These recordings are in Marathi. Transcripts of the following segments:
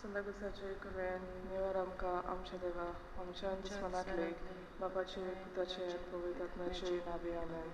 संदागुसाचे कुरवेन निवार आमकां आमच्या देवा आमच्या दुस्मनांतले बापाचे पुताचे पवित्र आत्म्याचे नावे आमेन.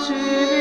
Amen.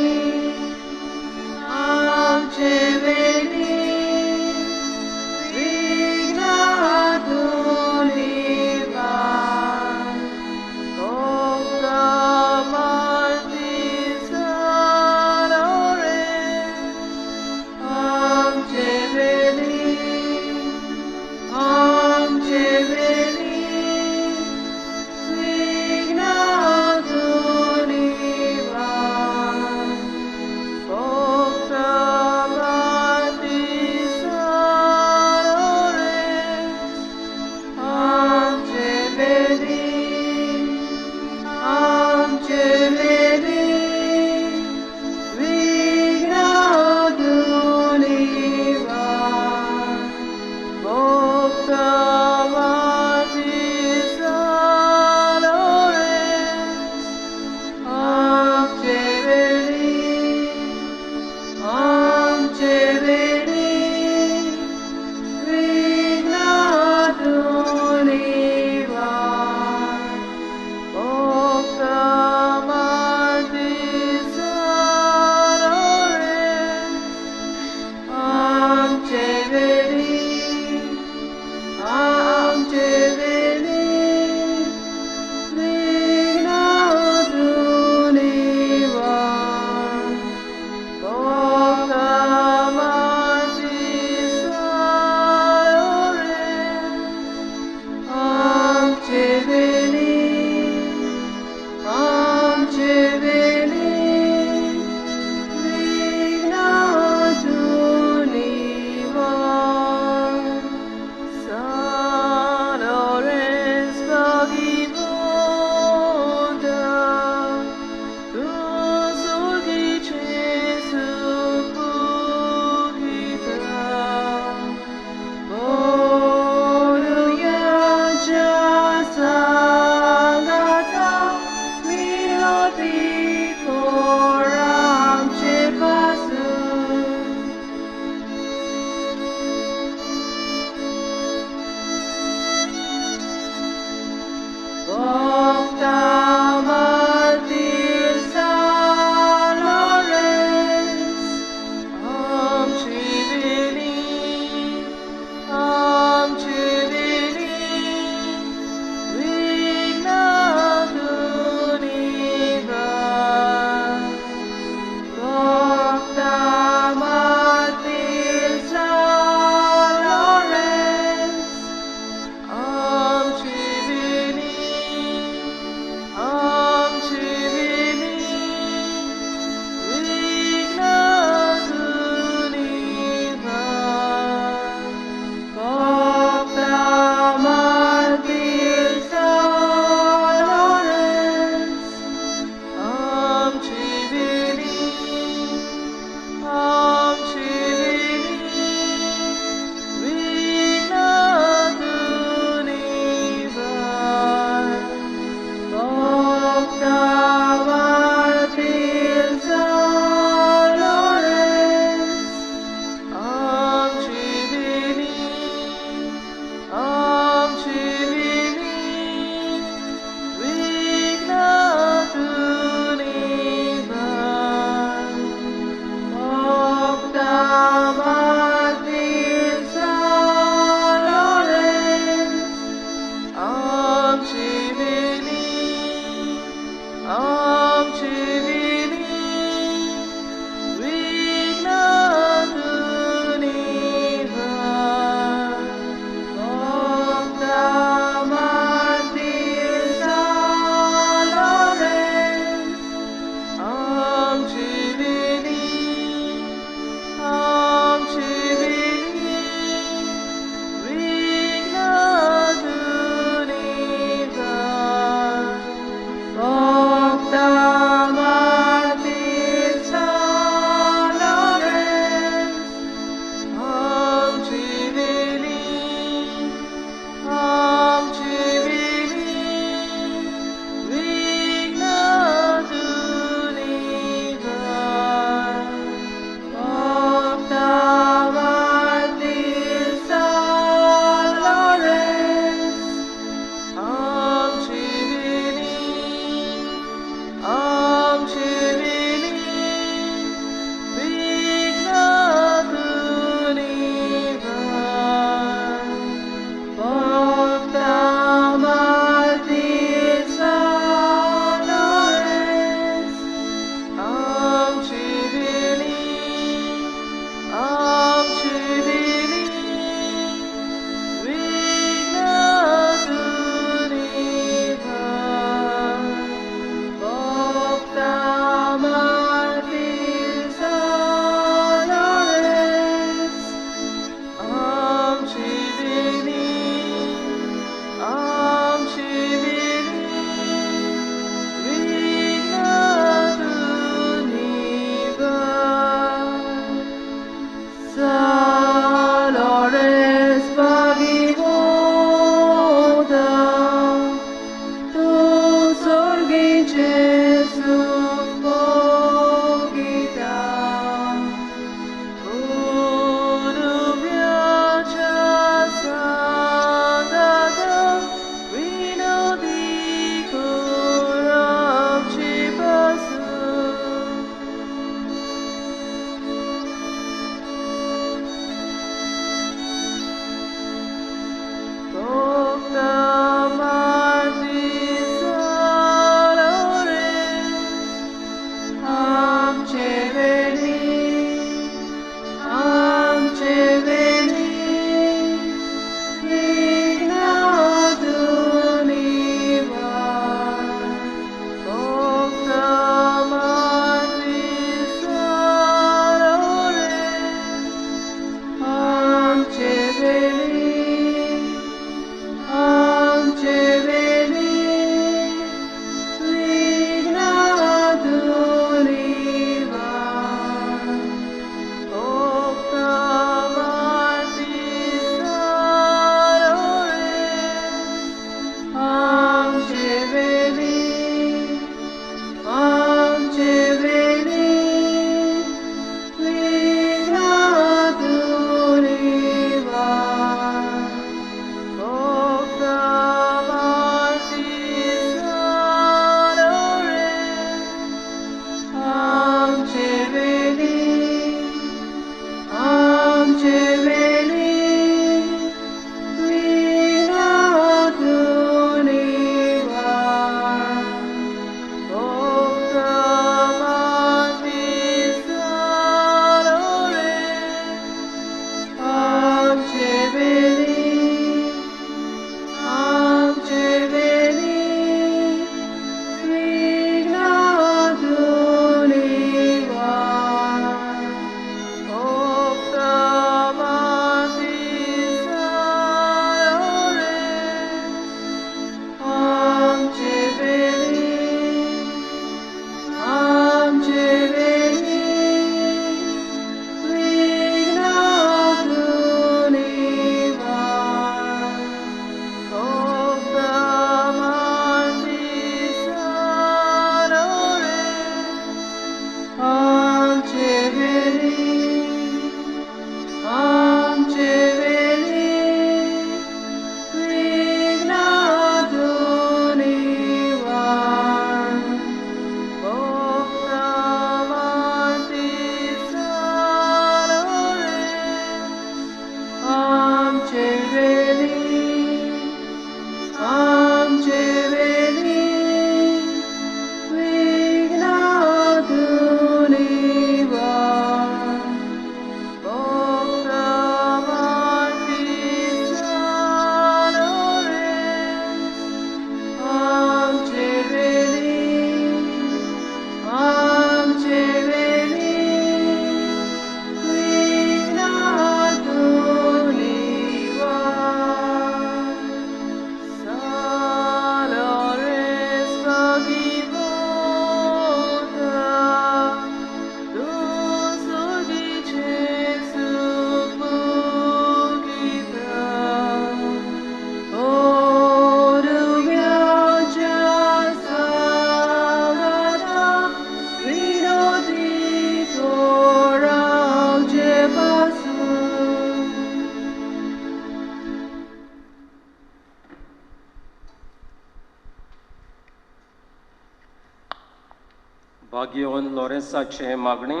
बागियोन लॉरेन्साचे मागणी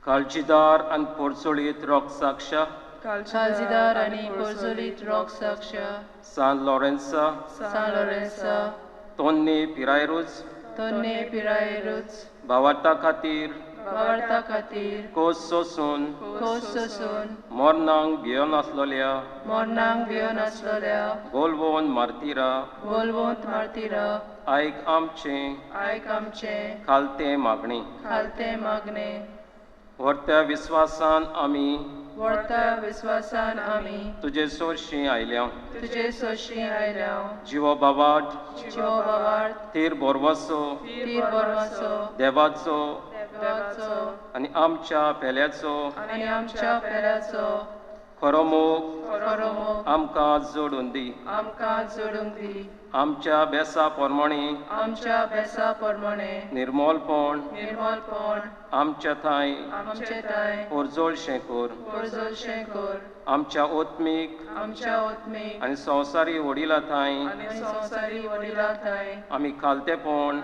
काळजीदार आणि पोरचोळीत रोग साक्ष काळजीदार आणि पोरचोळीत रोग साक्ष सान लॉरेन्सा तोन्नी पिरायरूच भावार्था खातीर कोस सोसून मोर्नांक भियोन आसलोल्या बोलवोन मारतीरा आयक आमचे खालते मागणी व्हरत्या विश्वासान आमी तुजे सोरशी आयल्या जिवो बावाट तीर बोरवासो देवाचो आनी आमच्या पेल्याचो खरो मोग आमकां जोडून दी आमच्या बेसा पोरमोणे निर्मोलपण आमच्या थंय पोरजोळशें कोर आमच्या ओत्मीक आनी संवसारी वडिलां थंय आमी खालतेपण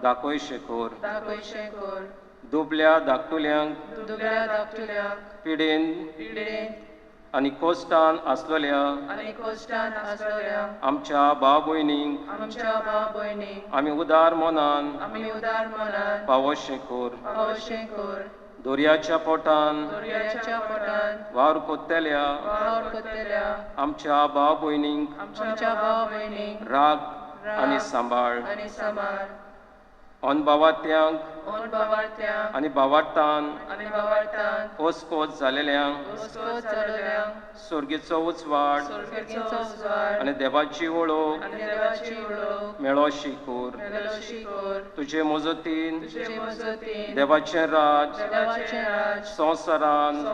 दाखोयशें कोर दुबल्या धाकटुल्यांक पिडेन आनी कोश्टान आसलोल्या आमच्या भाव भयणींक आमी उदार मोनान पावोशें कोर दोरयाच्या पोटान वावर कोत्तेल्या आमच्या भाव भयणींक राग आनी सांबाळ अनभावार्थ्यांक आनी भावार्थान ओस्कोत जालेल्यांक सुर्गेचो उजवाड आनी देवाची वळख मेळोशी कोर तुजे मोजतीन देवाचें राज संवसारान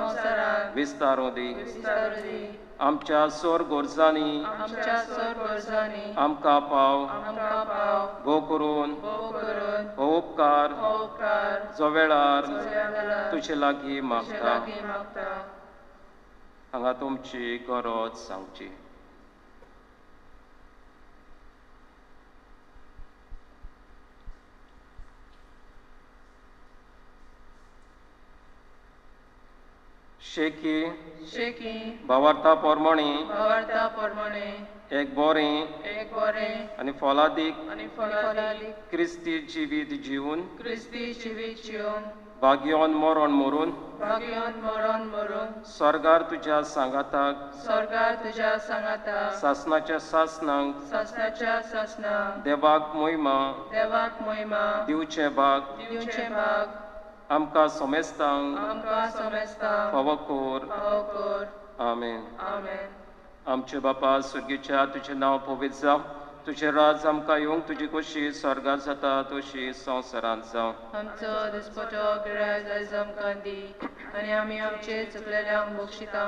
विस्तारूं दी आमच्या सोर गोरजांनी आमकां पाव भोव करून हो उपकार जो वेळार तुजे लागीं मागता हांगा तुमची गरज सांगची शेकी भावार्था पोरमोणी एक बोरें आनी फोलादीक क्रिस्ती जिवीत जिवन भाग्योन मोरण मोरून स्वर्गार तुज्या सांगाताक सासनाच्या सासनांक देवाक मोहिमा दिवचे भाग आमकां सोमेस्तांक फावो कोर आमेन आमचे बापा सुर्गेच्या तुजें नांव पवित्र जावं तुजें राज आमकां येवंक तुजी खोशी स्वर्गांत जाता तशी संवसारांत जावं आमचो दिसपटो गिराय आयज आमकां दी आनी आमी आमचे चुकलेल्यांक बक्षिता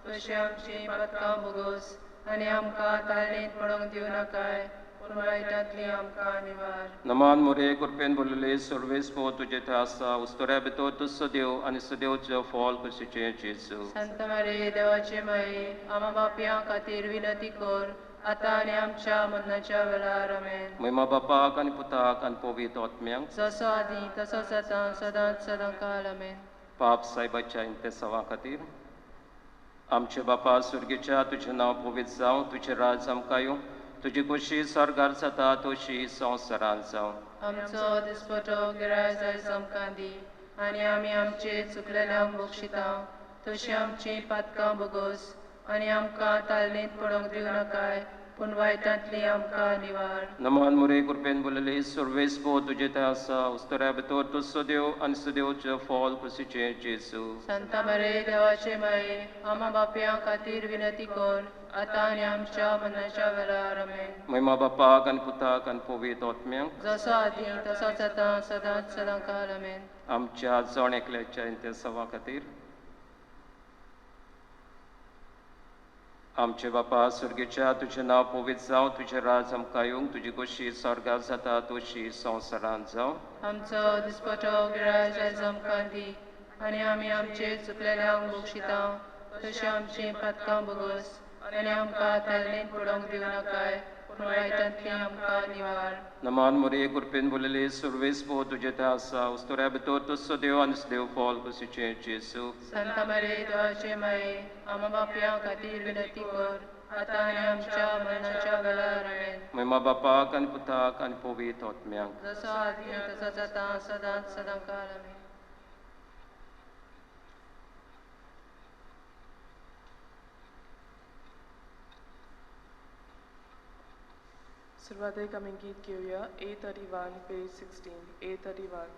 तशी आमची पातकां भोगोस आनी आमकां ताळणेंत पडोवंक दिवं नाकाय वायटांतली आमकां निवार नमान मोरे कृपेन बोलले सर्वेस पो तुजे थंय आसा उस्तोऱ्या भितर तूं सदेव आनी सदेवचो फॉल कशेचें जेजू संत मारे देवाचे माये आमा बापयां खातीर विनंती कर आतां आनी आमच्या मरणाच्या वेळार आमेन महिमा बापाक आनी पुताक आनी पवित्र आत्म्यांक जसो आदी तसोच आतां सदांच काल आमेन पाप सायबाच्या इंतेसावा खातीर आमचे बापा सुर्गेच्या तुजें नांव पवित्र जावं तुजें राज आमकां येवं तुजी खोशी स्वर्गार जाता तशी संवसारांत जावं आमचो दिसपटो गिराय आयज आमकां दी आनी आमी आमचे चुकलेल्यांक बक्षिता तशी आमची पातकां भोगोस आनी आमकां ताळणेंत पडोवंक दिवं नाकाय पूण वायटांतली आमकां निवार नमान मोरे कृपेन बोलले सर्वेस पो तुजे थंय आसा उस्तोऱ्या भितर तूं सदेव आनी सदेवचो फॉल कशेचें जेजू संत मारे देवाचे माये आमा बापयां खातीर विनंती कर आतां आनी आमच्या मरणाच्या वेळार आमेन महिमा बापाक आनी पुताक आनी पवित्र आत्म्यांक जसो आदी तसोच आतां सदांच काल आमेन आमच्या जण एकल्याच्या इंतेसावा खातीर आमचे बापा सुर्गेच्या तुजें नांव पवित्र जावं तुजें राज आमकां येवंक तुजी खोशी स्वर्गार जाता तशी संवसारांत जावं आमचो दिसपटो गिराय आयज आमकां दी आनी आमी आमचे चुकलेल्यांक बक्षिता तशी आमची पातकां भोगोस आनी आमकां ताळणेंत पडोवंक दिवं नाकाय पूण वायटांतली आमकां निवार. नमान मोरे कुरपेन बोलेले सर्वेस पो तुझे ते आसा उस्तोऱ्या भितर तुजो देव आनी देव फॉल कुशीचे जेसू. संत मरे देवाचे माये आम्हा बापयां खातीर विनंती कर आतां आनी आमच्या मरणाच्या वेळार. आमेन. महिमा बापाक आनी पुताक आनी पवित्र आत्म्याक. जसो आदि तसो जाता सदांच सदांकाळ. आमेन. सुरुवात एक आम्ही गीत घेऊया A31 पेज 16 A31.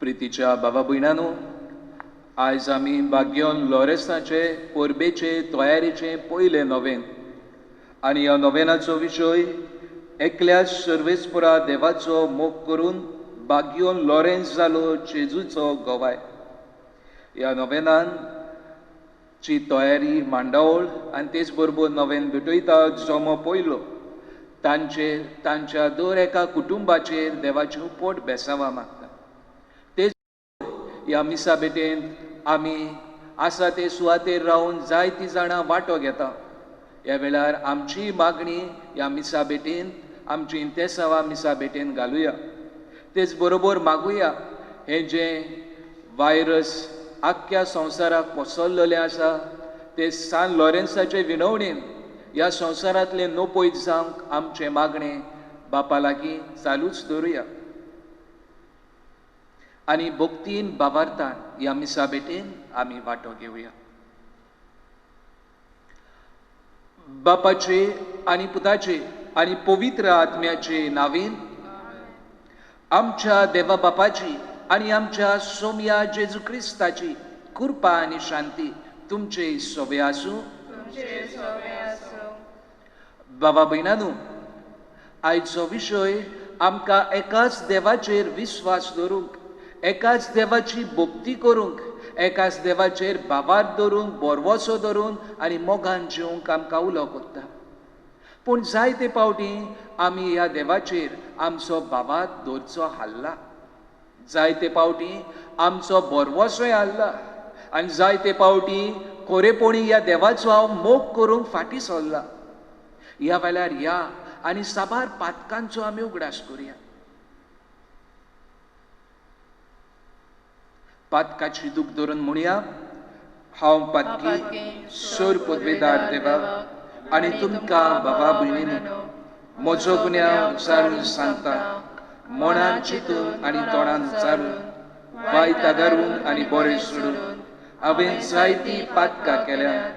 प्रितीच्या बाबा भयणांनो, आयज आमी भाग्योन लॉरेन्साचे परबेचे तयारीचे पयले नोवेन आनी ह्या नोवेनाचो विशय एकल्याच सर्वेस्परा देवाचो मोग करून भाग्योन लॉरेन्स जालो जेजूचो गोवाय. ह्या नोवेनान ची तयारी मांडावळ आनी तेच बरोबर नोवेन भेटयता जमो पयलो तांच्या दर एका कुटुंबाचेर देवाचें उपट बेसांवां मागता. ह्या मिसा भेटेन आमी आसा ते सुवातेर रावन जायतीं जाणां वांटो घेता. ह्या वेळार आमची मागणी ह्या मिसा भेटेन आमची इंतेसांवां मिसा भेटेन घालुया. तेच बरोबर मागुया हें जें वायरस आख्ख्या संवसाराक पसरलेलें आसा ते सान लॉरेन्साचे विनवणेन ह्या संवसारांतले नोपयत जावंक आमचें मागणें बापा लागीं चालूच दवरुया. आनी भक्तीन बाबार्थान ह्या मिसा भेटेन आमी वांटो घेवया. बापाचे आनी पुताचे आनी पवित्र आत्म्याचे नांवेन आमच्या देवा बापाची आनी आमच्या सोम्या जेजू क्रिस्ताची कृपा आनी शांती तुमचे सोबे आसूं. बाबा भयणांनो, आयचो विशय आमकां एकाच देवाचेर विस्वास दवरूंक, एकाच देवाची भक्ती करूंक, एकाच देवाचेर बाबार धरून बोरवोसो धरून आनी मोगान जिवंक आमकां उलो करता. पूण जायते पावटी आमी ह्या देवाचेर आमचो बाबार दवरचो हाल्ला. जायते पावटी आमचो बोरवोसोय हाल्ला आनी जायते पावटी खरेपणी ह्या देवाचो हांव मोग करूंक फाटीं सरला. ह्या वेळार या आनी साबार पातकांचो आमी उगडास करुया. पातकाची दूख धरून म्हणुया, हांव पातकी सोर पदवेदार देवा आनी तुमकां बाबा भयणीनो म्हजो गुन्यांव विचारून सांगता. मनान चिंतून आनी तोंडान विचारून वायट आदारून आनी बरें सोडून हांवें जायतीं पातकां केल्यात.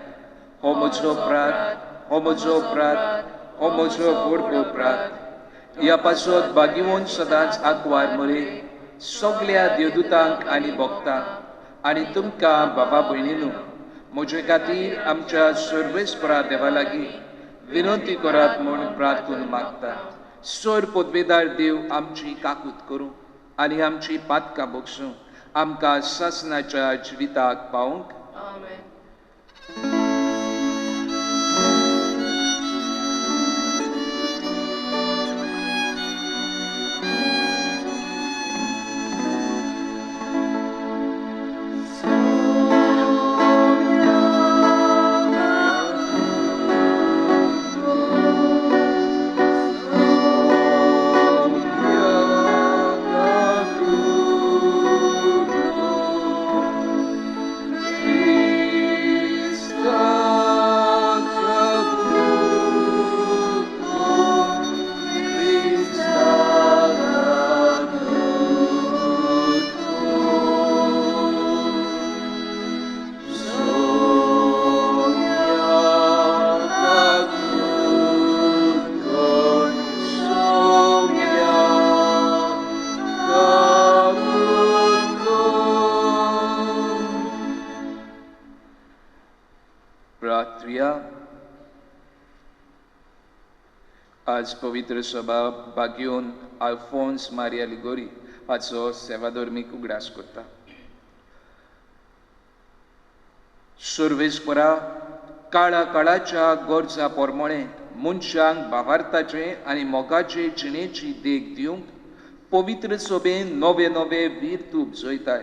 हो म्हजो अपराध, हो म्हजो अपराध, हो म्हजो व्हडलो अपराध. ह्या पासत भाग्यवन सदांच आंकवार मरे सगळ्या देवदूतांक आनी भक्तांक आनी तुमकां बाबा भयणीनो म्हजे खातीर आमच्या सर्वेस्परा देवा लागीं विनंती करात म्हूण प्रार्थून मागता. सोर पदवेदार देव आमची काकूत करूं आनी आमची पातकां बगसूं आमकां सासणाच्या जिविताक पावूंक. आमेन. प्रार्थुया. आज पवित्र सभा बागयोन आल्फोन्स मारिया लिगोरी हाचो सेवाधर्मीक उगडास करता. सर्वेस्परा काळा काळाच्या गरजा पोरमोणे मनशांक भावार्थाचे आनी मोगाचे जिणेची देख दिवंक पवित्र सभेन नवे नवे वीर तूं उपजयताय.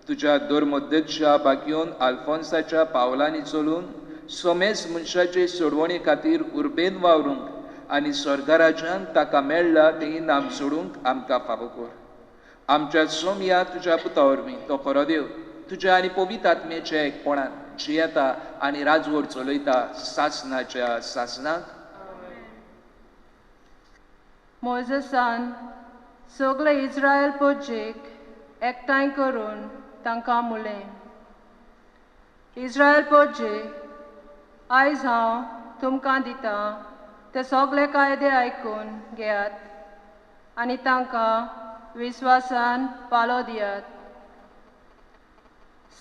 तुज्या धर्मोध्यक्षा बागयोन आल्फोन्साच्या पावलांनी चलून समेज मनशाचे सोडवणे खातीर उर्बेन वावरूंक आनी स्वर्गराज्यांत ताका मेळ्ळा तें इनाम सोडूंक आमकां फावो कर. आमच्या सोम्या तुज्या पुता वरवीं तो खरो देव तुज्या आनी पवित्र आत्म्याच्या एकपणान जियेता आनी राजवट चलयता सासनाच्या सासनाक. मोजेसान सगळे इस्रायल पोजेक एकठांय करून तांकां म्हणलें, इस्रायल पोजे, आयज हांव तुमकां दितां ते सगळे कायदे आयकून घेयात आनी तांकां विस्वासान पालो दियात.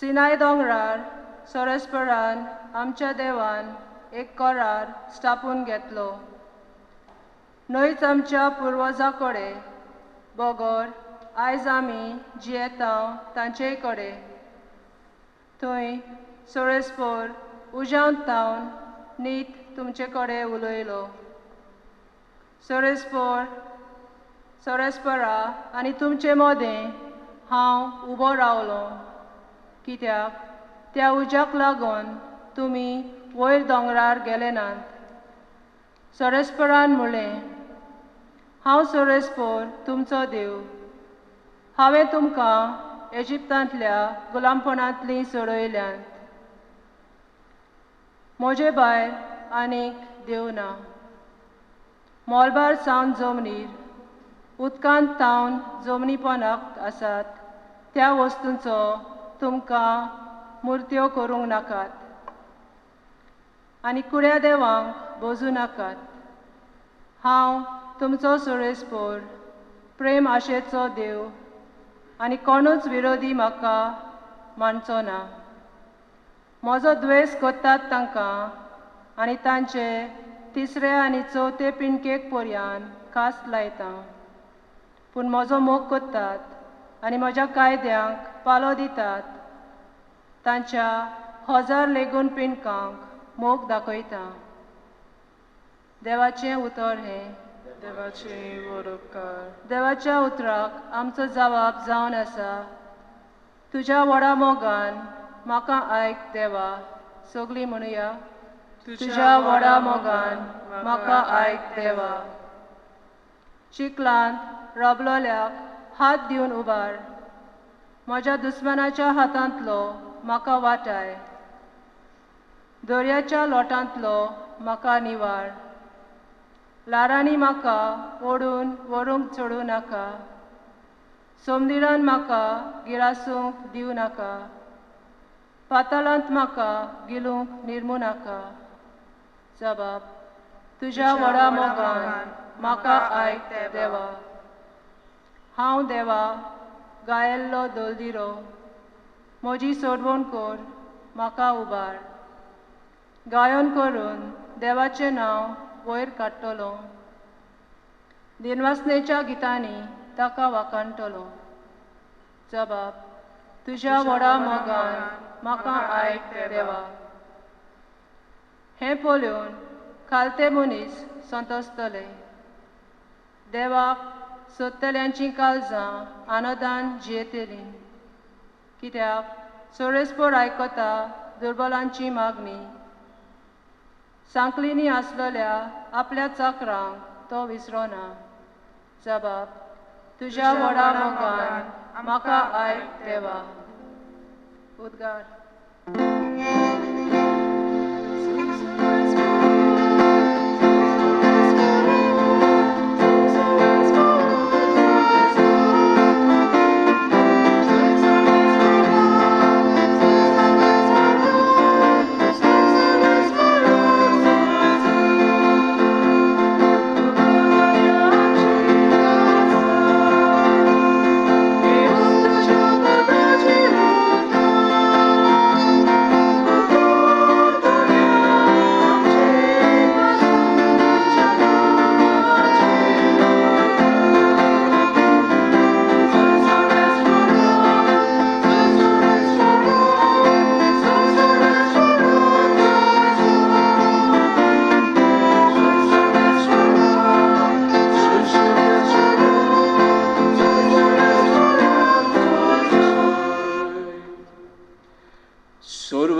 सिनाय दोंगरार सोरेस्परान आमच्या देवान एक करार स्थापून घेतलो. न्हयच आमच्या पुर्वजां कडेन बगर आयज आमी जियेता तांचे कडेन. थंय सोरेस्पोर उजावंत तावन नीत तुमचे कडेन उलयलो. सोरेस्परा आनी तुमचे मदें हांव उबो रावलो, कित्याक त्या उज्याक लागून तुमी वयर दोंगरार गेले नात. सोरेस्परान म्हणलें, हांव सोरेस्पोर तुमचो देव. हांवें तुमकां इजिप्तांतल्या गुलामपणांतलीं सोडयल्यांत. म्हजे भायर आनीक देव ना. मोलबार सावन जमनीर उदकांत तावन जमनीपणाक आसात त्या वस्तूंचो तुमकां मुर्त्यो करूंक नाकात आनी कुड्या देवांक भोजू नाकात. हांव तुमचो सोरेस्पोर, प्रेम आशेचो देव आनी कोणूच विरोधी म्हाका मानचो ना. म्हजो द्वेस कोत्तात तांकां आनी तांचे तिसरे आनी चवथे पिणकेक पर्यान कास लायता. पूण म्हजो मोग कोत्तात आनी म्हज्या कायद्यांक पालो दितात तांच्या 1000 लेगून पिणकांक मोग दाखयता. देवाचें उतर हें. देवाची वरपकार. देवाच्या उतराक आमचो जबाब जावन आसा, तुज्या व्हडा मोगान म्हाका आयक देवा. सगळीं म्हणुया, तुज्या व्हडा मोगान म्हाका आयक देवा. चिखलांत रबलोल्याक हात दिवन उबार. म्हज्या दुस्मानाच्या हातांतलो म्हाका वाटाय. दर्याच्या लोटांतलो म्हाका निवार. लारांनी म्हाका ओडून व्हरूंक सोडूं नाका. समुद्रान म्हाका गिरासूंक दिवं नाका. पाताळांत म्हाका गिलूंक निर्मू नाका. जबाब, तुज्या व्हडा मोगान म्हाका आयक देवा. हांव देवा गायल्लो दोलदिरो. म्हजी सोडवण कर, म्हाका उबार. गायन करून देवाचें नांव वयर काडटलो. दिनवासनेच्या गितांनी ताका वाखाणटलो. जबाब, तुज्या व्हडा मोगान म्हाका आयक देवा. हें पळोवन खालते मनीस संतोस्तले. देवाक सोदतल्यांची काळजां आनंदान जियेतलीं. कित्याक सोरेस्पोर आयकता दुर्बलांची मागणी. सांकलींनी आसलेल्या आपल्या चाकरांक तो विसरोना. जबाब, तुज्या व्हडा मोगान म्हाका आयक देवा. उद्गार.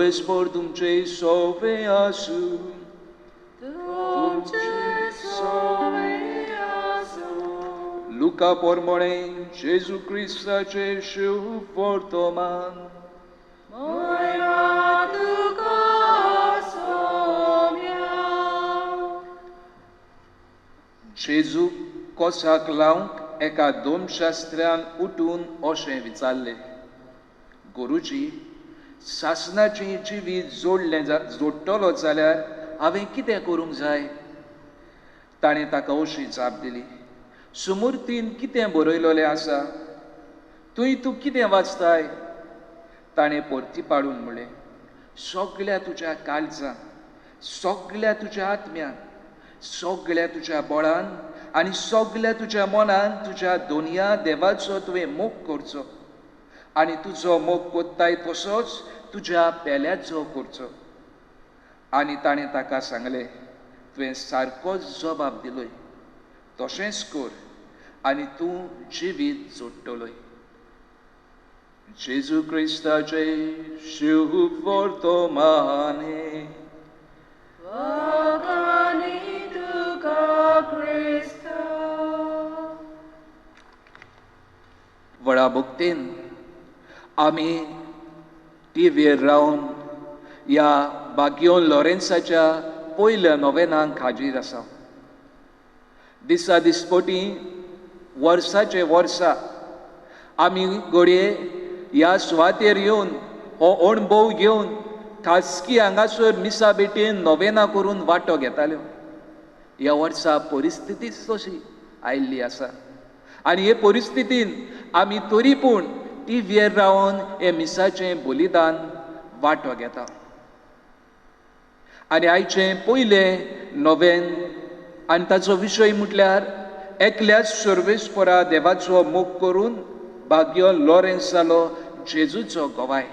सर्वेस्पर तुमचे सोवे आसू. Luca pormone Gesù Cristace Shiv वर्तमान. जेजू कोसाक लावंक एका दोन शास्त्रान उठून अशें विचारले, गुरुजी, सासणाची जिवीत जोडटलो जाल्यार हांवें कितें करूंक जाय? ताणें ताका अशी जाप दिली, सुमूर्तीन कितें बरयलोलें आसा, तूं कितें वाचताय? ताणें परती पाडून म्हणलें, सगळ्या तुज्या काळजान, सगळ्या तुज्या आत्म्यान, सगळ्या तुज्या बळान आनी सगळ्या तुज्या मनान तुज्या दोनया देवाचो तुवें मोग करचो आनी तुजो मोग कोत्ताय तसोच तुज्या पेल्याचो करचो. आनी ताणें ताका सांगलें, तुवें सारकोच जबाब दिलोय, तशेंच कर आनी तूं जिवीत जोडटलोय. जेजू क्रिस्ताचे शिव वर्तमाने. वडा भक्तीन आमी टीव्हीर रावन ह्या बागियोन लॉरेन्साच्या पयल्या नोवेनांक हाजीर आसा. दिसा दिसपटी वर्साचे वर्सा आमी घडये ह्या सुवातेर येवन हो अणभव घेवन खासगी हांगासर मिसा बेटीन नोवेना करून वांटो घेताल्यो. ह्या वर्सा परिस्थितीच तशी आयिल्ली आसा आनी हे परिस्थितीन आमी तरी पूण टीव्हीर रावन हे मिसाचें बलिदान वांटो घेता. आनी आयचें पयलें नोवेन आनी ताचो विशय म्हटल्यार एकल्याच सर्वेस्परा देवाचो मोग करून बागियो लॉरेन्स जालो जेजूचो गोवाय.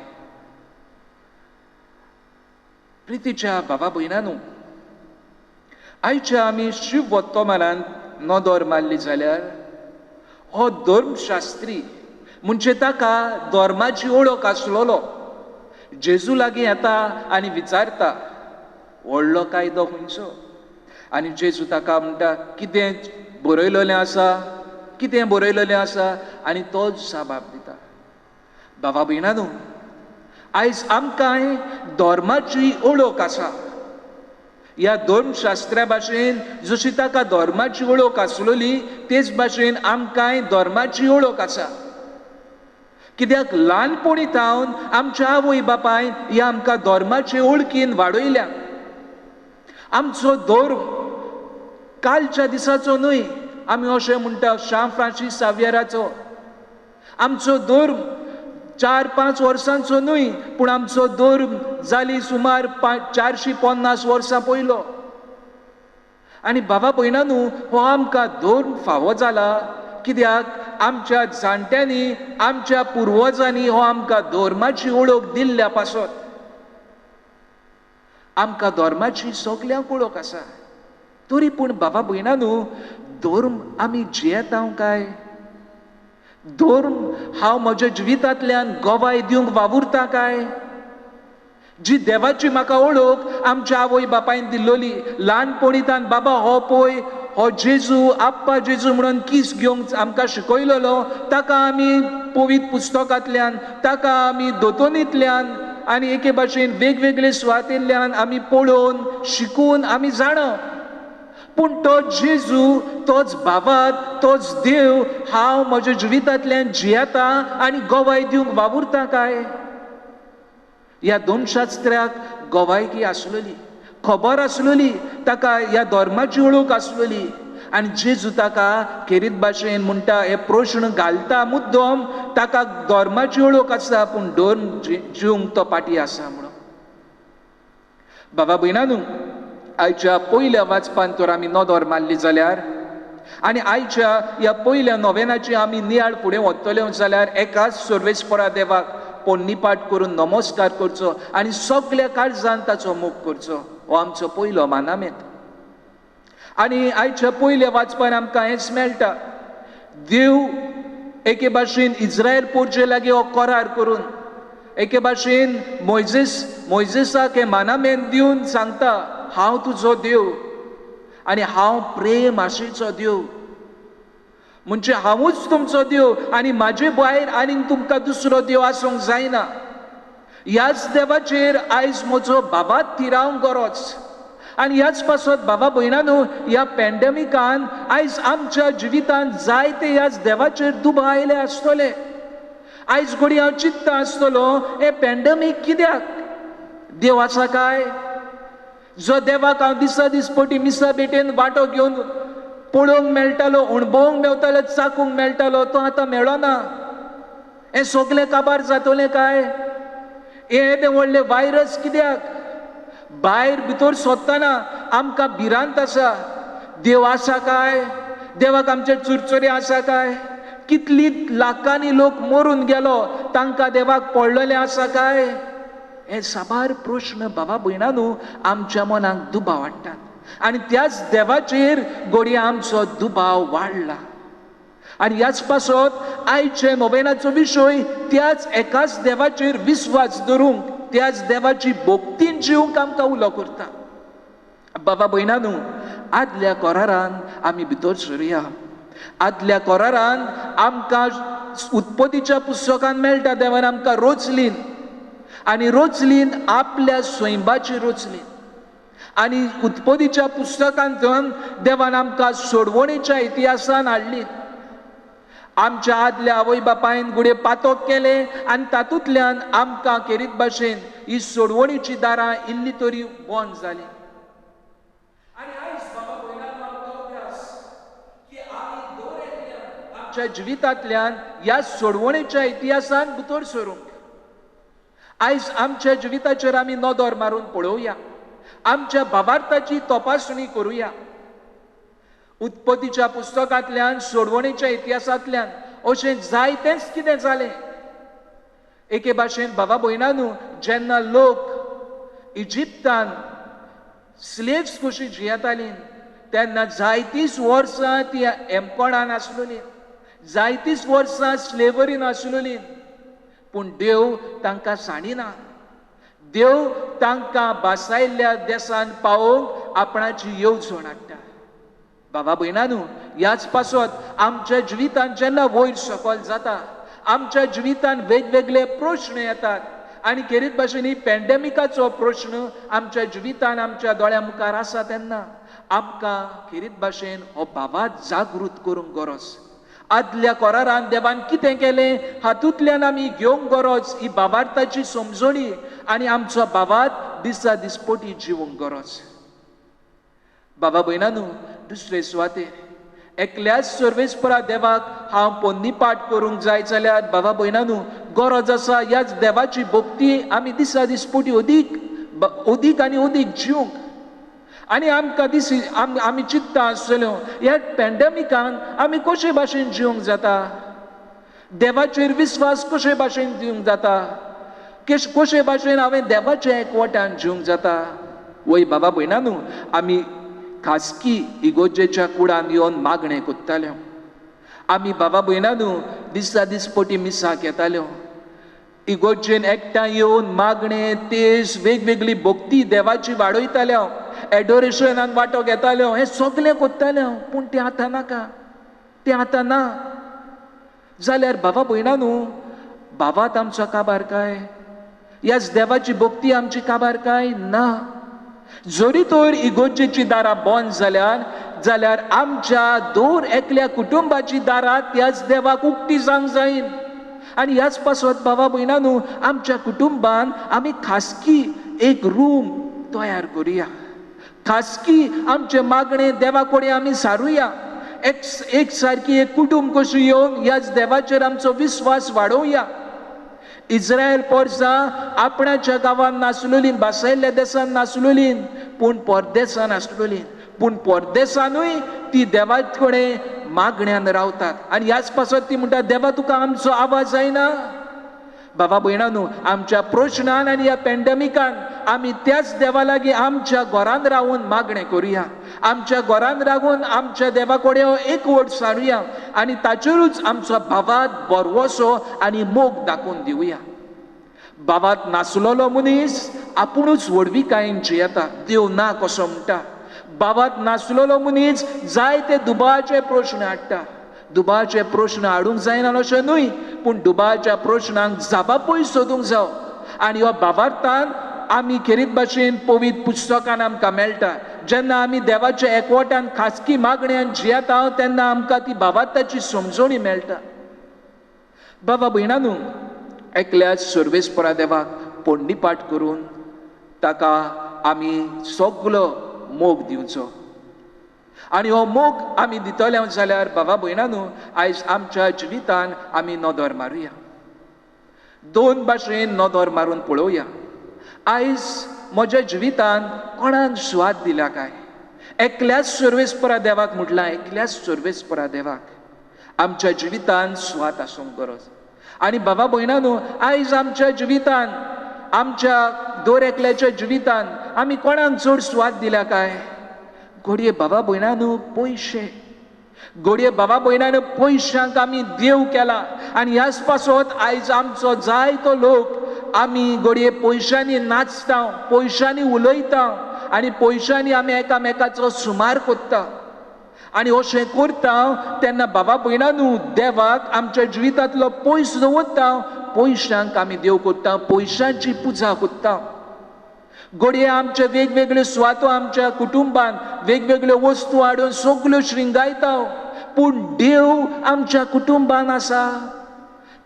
प्रितीच्या बाबा भयणांनो, आयच्या आमी शिव वर्तमानांत नदर मारली जाल्यार हो धर्मशास्त्री म्हणजे ताका धर्माची ओळख आसलोलो जेजू लागीं येता आनी विचारता, व्हडलो कायदो खंयचो? आनी जेजू ताका म्हणटा, कितें बरयलोलें आसा, कितें बरयलोलें आसा? आनी तोच जबाब दिता. बाबा भयणांनो, आयज आमकांय धर्माची ओळख आसा. ह्या धर्मशास्त्रा भाशेन जशी ताका धर्माची ओळख आसलोली तेच भाशेन आमकांय धर्माची ओळख आसा. कित्याक ल्हानपणी तावन आमच्या आवय बापायन ह्या आमकां धर्माचे ओळखीन वाडयल्या. आमचो धर्म कालच्या दिसाचो न्हय, आमी अशें म्हणटा शां फ्रांसीस सावियराचो. आमचो धर्म 4-5 वर्सांचो न्हय, पूण आमचो धर्म जाली सुमार 450 वर्सां पयलो. आनी बाबा भयणांनो, हो आमकां धर्म फावो जाला कित्याक आमच्या जाणट्यांनी, आमच्या पुर्वजांनी हो आमकां धर्माची ओळख दिल्ल्या पासत. आमकां धर्माची सगल्यांक ओळख आसा. तरी पूण बाबा भयणांनो, धर्म आमी जियेता काय? धर्म हांव म्हज्या जिवितांतल्यान गोवाय दिवंक वावुरता काय? जी देवाची म्हाका ओळख आमच्या आवय बापायन दिल्लोली ल्हानपणींतल्यान, बाबा हो पळय हो जेजू, आप्पा जेजू म्हणून किस घेवंक आमकां शिकयलोलो, ताका आमी पवित्र पुस्तकांतल्यान, ताका आमी दोतोनींतल्यान आनी एके भाशेन वेगवेगळे सुवातेंतल्यान आमी पळोवन शिकून आमी जाणप. पूण तो जेजू, तोच बाबा, तोच देव हांव म्हज्या जिवितांतल्यान जियेता आनी गोवाय दिवंक वावुरता काय? ह्या धर्मशास्त्राक गोवायकी आसलोली, खबर आसलोली, ताका ह्या धर्माची ओळख आसलोली. आनी जेजू ताका खेरीत भाशेन म्हणटा, हे प्रश्न घालता मुद्दम, ताका धर्माची ओळख आसा पूण धर्म जिवंक तो पाटी आसा म्हणून. बाबा भयणांनो, आयच्या पयल्या वाचपान तर आमी नदर मारली जाल्यार आनी आयच्या ह्या पयल्या नोवेनाची आमी नियाळ फुडें वतले जाल्यार एकाच सर्वेस्परा देवाक पोन्नीपाट करून नमस्कार करचो आनी सगळ्या काळजान ताचो मोग करचो, हो आमचो पयलो मानामेत. आनी आयच्या पयल्या वाचपान आमकां हेंच मेळटा, देव एके भाशेन इस्रायल पोरचे लागीं हो करार करून एके भाशेन मोइजेसाक हे मानामेन दिवन सांगता हांव तुजो देव आनी हांव प्रेम आशेचो देव, म्हणजे हांवूच तुमचो देव आनी म्हाजे भायर आनीक तुमकां दुसरो देव आसूंक जायना. ह्याच देवाचेर आयज म्हजो बाबात थिरावंक गरज. आनी ह्याच पासत बाबा भयणांनो, ह्या पॅन्डेमिकान आयज आमच्या जिवितांत जायते ह्याच देवाचेर दुबाव आयले आसतले. आयज घडी हांव चिंतता आसतलो हे पॅन्डेमीक कित्याक? देव आसा काय? जो देवाक हांव दिसा दिसपटी मिसा बेटेन वांटो घेवन पळोवंक मेळटालो, अणभवूंक मेळटालो, चाखूंक मेळटालो, तो आतां मेळना. हें सगलें काबार जातलें काय? हे व्हडले वायरस कित्याक? भायर भितर सोदतना आमकां भिरांत आसा. देव आसा काय? देवाक आमचे चुरचुरे आसा काय? कितली लाखांनी लोक मरून गेलो, तांकां देवाक पडलेले आसा काय? हे साबार प्रश्न बाबा भयणांनो आमच्या मनाक दुबाव हाडटात. आनी त्याच देवाचेर घडये आमचो दुबाव वाडला. आनी ह्याच पासत आयचे नोवेनाचो विशय त्याच एकाच देवाचेर विस्वास धरूंक, त्याच देवाची भोक्तीन जिवंक आमकां उलो करता. बाबा भयणांनो, आदल्या कोरारान आमी भितर सरुया. आदल्या कोरारान आमकां उत्पत्तीच्या पुस्तकान मेळटा, देवान आमकां रोचलीन आनी रोचलीन आपल्या स्वयंबाची रोचलीन. आनी उत्पत्तीच्या पुस्तकांतून देवान आमकां सोडवणेच्या इतिहासान हाडली. आमच्या आदल्या आवय बापायन गुडे पातोक केले आनी तातूंतल्यान आमकां खेरीत भाशेन ही सोडवणेची दारां इल्ली तरी बंद जाली. आमच्या जिवितांतल्यान ह्या सोडवणेच्या इतिहासान भितर सरूंक आयज आमच्या जिविताचेर आमी नदर मारून पळोवया. आमच्या भावार्थाची तपासणी करुया. उत्पत्तीच्या पुस्तकांतल्यान, सोडवणेच्या इतिहासांतल्यान अशें जायतेच कितें जालें. एके भाशेन बाबा भयणांनो, जेन्ना लोक इजिप्तान स्लेव्स कशी जियेतालीं तेन्ना जायतींच वर्सां ती एमकोणान आसलेलीं, जायतींच वर्सां स्लेवरीन आसलेलीं. पूण देव तांकां साणिना. देव तांकां बासायल्ल्या देशान पावोवंक आपणाची येवजण हाडटा. बाबा भयणांनो, ह्याच पासत आमच्या जिवितांत जेन्ना वयर सकयल जाता, आमच्या जिवितांत वेगवेगळे प्रश्न येतात. आनी खेरीत भाशेन ही पॅन्डेमिकाचो प्रश्न आमच्या जिवितांत आमच्या दोळ्या मुखार आसा तेन्ना आमकां खेरीत भाशेन हो बाबात जागृत करूंक गरज. आदल्या कोरारान देवान कितें केलें हातूंतल्यान आमी घेवंक गरज ही बाबार्थाची समजणी आनी आमचो बाबात दिसा दिसपटी जिवंक गरज. बाबा भयणांनो, दुसरे सुवातेर एकल्याच सर्वेस्परा देवाक हांव पोन्नी पाठ करूंक जाय जाल्यार बाबा भयणांनो गरज आसा ह्याच देवाची भक्ती आमी दिसा दिसपटी अदीक आनी अदीक जिवंक. आनी आमकां दिसी आमी चिंतता आसतल्यो ह्या पॅन्डेमिकान आमी कशे भाशेन जिवंक जाता, देवाचेर विस्वास कशे भाशेन दिवंक जाता, कशे भाशेन हांवें देवाच्या एकवटान जिवंक जाता. वय बाबा भयणांनो, आमी खासगी इगोजेच्या कुडान येवन मागणें कोत्ताल्यो. आमी बाबा भयणांनो दिसा दिसपटी मिसाक येताल्यो. इगोजेन एकठांय येवन मागणें, तेज, वेगवेगळी भक्ती देवाची वाडयताल्यो, एडोरेशनान वांटो घेताल्यो, हें सगलें कोत्ताल्यो. पूण तें आतां नाका, तें आतां ना. जाल्यार बाबा भयणांनो, बाबात आमचो काबार काय? ह्याच देवाची भक्ती आमची काबार काय? ना. जरी तर इगोजेची दारां बंद जाल्यार आमच्या दर एकल्या कुटुंबाची दारां त्याच देवाक उक्ती जावंक जायीन. आनी ह्याच पासत बाबा भयणांनो, आमच्या कुटुंबान आमी खासगी एक रूम तयार करुया. खासगी आमचे मागणे देवा कडेन आमी सारुया. एक सारकी एक कुटुंब कशी येवन ह्याच देवाचेर आमचो विस्वास वाडोवया. इस्रायल पोरसां आपणाच्या गांवांत नासलेलीं, बासायल्ल्या देशांत नासलेलीं, पूण परदेसान आसलेलीं. पूण परदेसानूय ती देवा कडेन मागण्यान रावतात. आनी ह्याच पासत ती म्हणटा देवा तुका आमचो आवाज जायना. बाबा भयणांनो, आमच्या प्रश्नान आनी ह्या पॅन्डेमिकान आमी त्याच देवा लागीं आमच्या घरांत रावून मागणें करुया. आमच्या घरांत रावून आमच्या देवा कडेन एकवट सारुया आनी ताचेरूच आमचो भावात बरवसो आनी मोग दाखोवन दिवया. बाबात नासलोलो मनीस आपुणूच व्हडविकायेन जियेता, देव ना कसो म्हणटा. बाबात नासलोलो मनीस जायते दुबाचे प्रश्न हाडटा. दुबाचे प्रश्न हाडूंक जायना अशें न्हय, पूण दुबाच्या प्रश्नांक जाबापूय सोदूंक जाय. आनी हो बाबार्थान आमी खेरीत भाशेन पवित्र पुस्तकान आमकां मेळटा. जेन्ना आमी देवाच्या एकवटान खासगी मागण्यांत जियेता तेन्ना आमकां ती बाबार्थाची समजणी मेळटा. बाबा भयणानू, एकल्याच सर्वेस्परा देवाक पोंडी पाठ करून ताका आमी सगलो मोग दिवचो. आनी हो मोग आमी दितले जाल्यार बाबा भयणानू, आयज आमच्या जिवितान आमी नदर मारुया. दोन भाशेन नदर मारून पळोवया. आयज म्हज्या जिवितान कोणान स्वाद दिला काय? एकल्याच सर्वेस्परा देवाक म्हटलां, एकल्याच सर्वेस्परा देवाक आमच्या जिवितान स्वाद आसूंक गरज. आनी बाबा भयणानू, आयज आमच्या जिवितान, आमच्या दर एकल्याच्या जिवितान आमी कोणाक चड स्वाद दिला काय? घडये बाबा भयणानू पयशे, घडये बाबा भयणानू पयशांक आमी देव केला. आनी ह्याच पासत आयज आमचो जायतो लोक आमी घडये पयशांनी नाचता, पयशांनी उलयता आनी पयशांनी आमी एकामेकाचो सुमार कोत्ता. आनी अशें करता तेन्ना बाबा भयणानू, देवाक आमच्या जिवितांतलो पयस दवरता, पयशांक आमी देव कोत्ता, पयशांची पुजा कोत्ता. घडये आमचे वेगवेगळ्यो सुवातो आमच्या कुटुंबान वेगवेगळ्यो वस्तू हाडून सगल्यो श्रिंगायता, पूण देव आमच्या कुटुंबान आसा.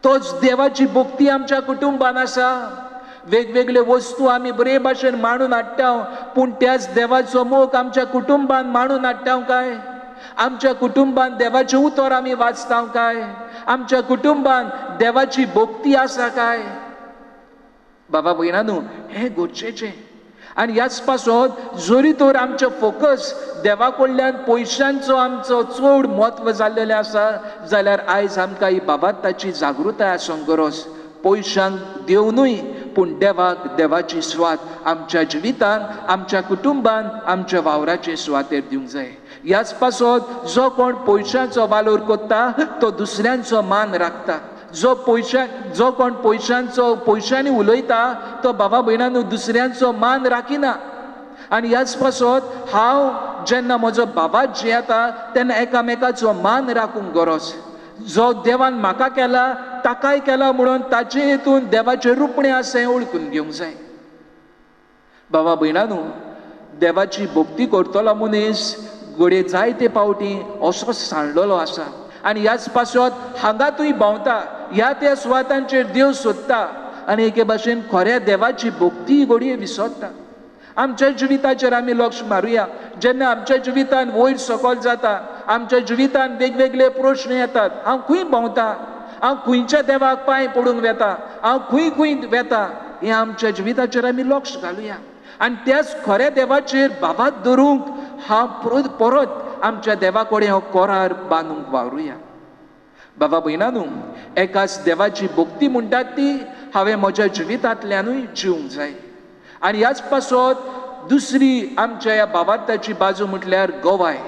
तोच देवाची भक्ती आमच्या कुटुंबान आसा. वेगवेगळे वस्तू आमी बरे भाशेन मांडून हाडटा, पूण त्याच देवाचो मोग आमच्या कुटुंबान मांडून हाडटा काय? आमच्या कुटुंबान देवाचें उतर आमी वाचता काय? आमच्या कुटुंबान देवाची भक्ती आसा काय? बाबा भयणानू, हें गरजेचें. आनी ह्याच पासत जरी तर आमचें फोकस देवा कडल्यान पयशांचो आमचो चड म्हत्व जाल्लेलें आसा, जाल्यार आयज आमकां ही बाबार्थाची जागृताय आसूंक गरज. पयशांक देव न्हय, पूण देवाक देवाची स्वाद आमच्या जिवितान, आमच्या कुटुंबान, आमच्या वावराचे सुवातेर दिवंक जाय. ह्याच पासत जो कोण पयशांचो वालोर कोत्ता तो दुसऱ्यांचो मान राखता. जो कोण पयशांनी उलयता तो बाबा भयणानू दुसऱ्यांचो मान राखिना. आनी ह्याच पासत हांव जेन्ना म्हजो बाबा जियेता तेन्ना एकामेकाचो मान राखूंक गरज. जो देवान म्हाका केला ताकाय केला म्हणून ताचे हेतून देवाचें रुपणें आसा हें ओळखून घेवंक जाय. बाबा भयणानू, देवाची भक्ती करतलो मनीस घडये जायते पावटी असो सांडलेलो आसा. आनी ह्याच पासत हांगातूय भोंवता, ह्या त्या सुवातांचेर देव सोदता आनी एके भाशेन खऱ्या देवाची भक्ती घडये विसरता. आमच्या जिविताचेर आमी लक्ष मारुया. जेन्ना आमच्या जिवितान वयर सकयल जाता, आमच्या जिवितान वेगवेगळे प्रश्न येतात, हांव खंय भोंवता, हांव खंयच्या देवाक पांय पडूंक वेता, हांव खंय खंय वेता, हें आमच्या जिविताचेर आमी लक्ष घालुया. आनी त्याच खऱ्या देवाचेर बाबात धरूंक हांव परत आमच्या देवा कडेन हो करार बांदूंक वावरुया. बाबा भयणानू, एकाच देवाची भक्ती म्हणटात ती हांवें म्हज्या जिवितांतल्यानूय जिवंक जाय. आनी ह्याच पासत दुसरी आमच्या ह्या बाबार्थाची बाजू म्हटल्यार गोवाय.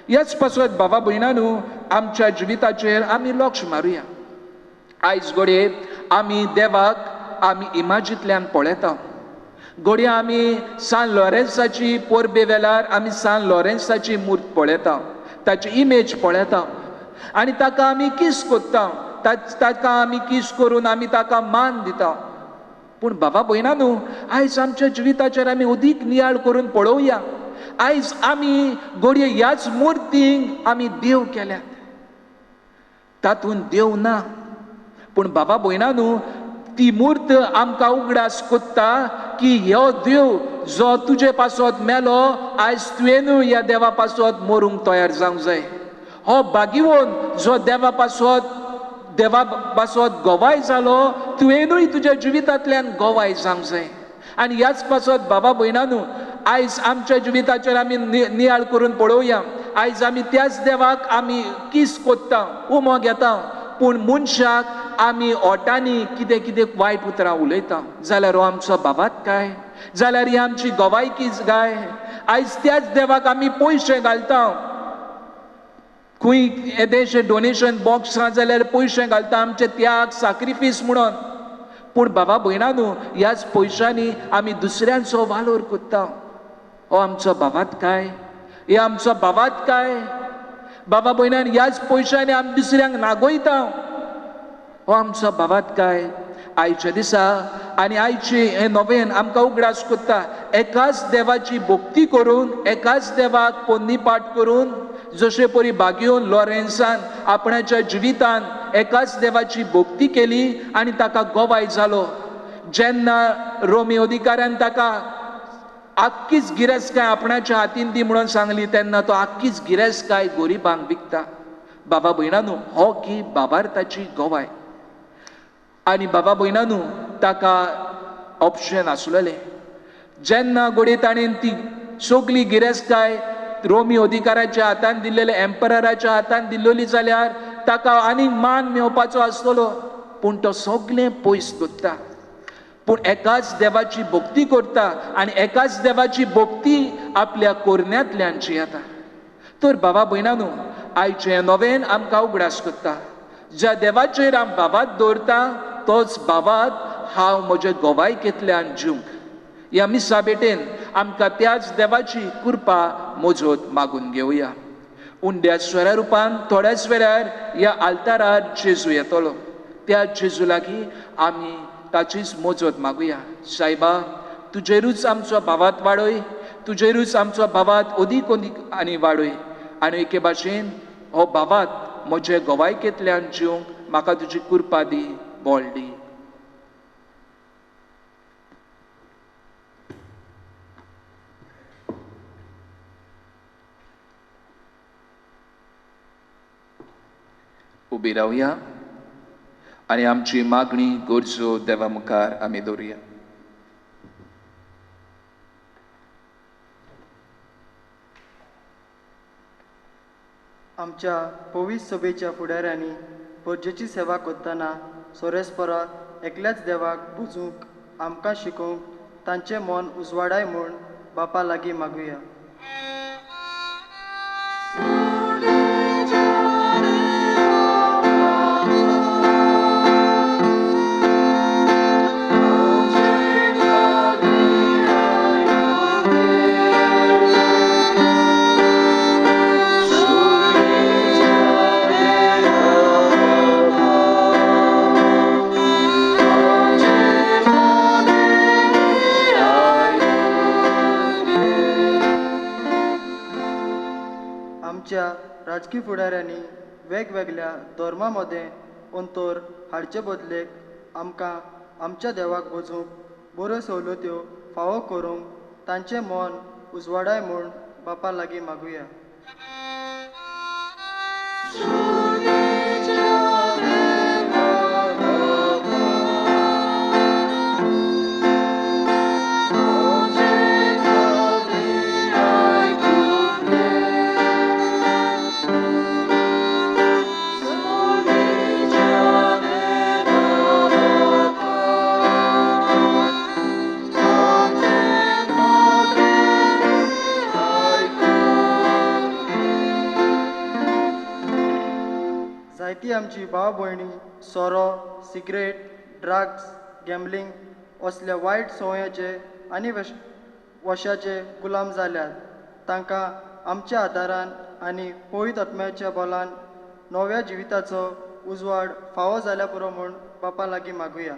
ह्याच पासत बाबा भयणानू, आमच्या जिविताचेर आमी लक्ष मारुया. आयज घडये आमी देवाक आमी इमाजींतल्यान पळयता. घडये आमी सान लॉरेन्साची पोरबे वेल्यार आमी सान लॉरेन्साची मूर्त पळयता, ताची इमेज पळयता आनी ताका आमी किस कोत्ता. ताका आमी किस करून आमी ताका मान दिता. पूण बाबा भयणानू, आयज आमच्या जिविताचेर आमी अदीक नियाळ करून पळोवया. आयज आमी घडये ह्याच मुर्तींक आमी देव केल्यात. तातूंत देव ना, पूण बाबा भयणानू, ती मूर्त आमकां उगडास कोत्ता की हो देव जो तुजे पासत मेलो, आयज तुवेंनूय ह्या देवा पासत मरूंक तयार जावंक जाय. हो भागिवोन जो देवा पासत गोवाय जालो, तुवेंनूय तुज्या जिवितांतल्यान गोवाय जावंक जाय. आनी ह्याच पासत बाबा भयणानू, आयज आमच्या जिविताचेर आमी नियाळ करून पळोवया. आयज आमी त्याच देवाक आमी किस कोत्ता, उमो घेता, पूण मनशाक आमी ओटांनी कितें कितें वायट उतरां उलयता, जाल्यार हो आमचो बाबात काय? जाल्यार ही आमची गोवायकीच काय? आयज त्याच देवाक आमी पयशे घालता, खंय येदेशे डोनेशन बॉक्स जाल्यार पयशे घालता आमचे त्याग, सॅक्रिफीस म्हणून, पूण बाबा भयणांनो, ह्याच पयशांनी आमी दुसऱ्यांचो वालोर कोत्ता. हो आमचो बाबात काय? हे आमचो बाबात काय? बाबा भयणान, ह्याच पयशांनी आमी दुसऱ्यांक नागोयता. हो आमचो बाबात काय? आयच्या दिसा आनी आयचे हे नवेन आमकां उगडास कोत्ता. एकाच देवाची भक्ती करून, एकाच देवाक पोन्नी पाठ करून, जशे परी बागयोन लॉरेन्सान आपणाच्या जिवितान एकाच देवाची भक्ती केली आनी ताका गोवाय जालो. जेन्ना रोमी अधिकाऱ्यान ताका आख्खीच गिरेस्तकाय आपणाच्या हातीन दी म्हणून सांगली, तेन्ना तो आख्खीच गिरेस्तकाय गोरिबांक विकता. बाबा भयणांनो, हो की बाबार्ताची गोवाय. आनी बाबा भयणांनो, ताका ऑप्शन आसलेले. जेन्ना घोडये ताणेन ती सगली गिरेस्तकाय रोमी अधिकाऱ्याच्या हातान दिल्लेले, एम्परराच्या हातान दिल्लोली जाल्यार ताका आनीक मान मेळपाचो आसतलो. पूण तो सगळें पयस दवरता. पूण एकाच देवाची भक्ती करता आनी एकाच देवाची भक्ती आपल्या कोरण्यांतल्यानची येता. तर बाबा भयणांनो, आयचे नवेन आमकां उगडास कोत्ता. ज्या देवाचेर हांव बाबात दवरता, तोच बाबात हांव म्हजे गोवायकेंतल्यान जिवंक. ह्या मिसा बेटेन आमकां त्याच देवाची कृपा मोजत मागून घेवया. उंड्या स्वरा रुपान थोड्याच वेळार ह्या आल्तारार जेजू येतलो. त्या जेजू लागीं आमी ताचीच मोजत मागुया. सायबा, तुजेरूच आमचो बाबात वाडय, तुजेरूच आमचो बाबात ओदीक ओदीक आनी वाडय. आनी एके भाशेन हो बाबात म्हजे गोवायकेंतल्यान जिवंक म्हाका तुजी कृपा दी, बोळ दी. उबी रावया आनी आमची मागणी गरजो देवा मुखार आमी दवरया. आमच्या पवित्र सभेच्या फुडाऱ्यांनी परजेची सेवा करतना सोरेस्परा एकल्याच देवाक बुजूंक आमकां शिकोवंक तांचें मन उजवाडाय म्हूण बापा लागीं मागुया. आमच्या राजकीय फुडाऱ्यांनी वेगवेगळ्या धर्मांमध्ये अंतर हाडचे बदलेक आमकां आमच्या देवाक वचूंक बऱ्यो सवलत्यो फावो करूंक तांचें मन उजवाडाय म्हूण बापा लागीं मागुया. जायती आमची भाव भयणी सोरो, सिगरेट, ड्रग्स, गॅम्बलिंग असल्या वायट संवयाचे आनी वशाचे गुलाम जाल्यात. तांकां आमच्या आदारान आनी पवित्र आत्म्याच्या बोलान नव्या जिविताचो उजवाड फावो जाल्या पुरो म्हूण बापा लागीं मागुया.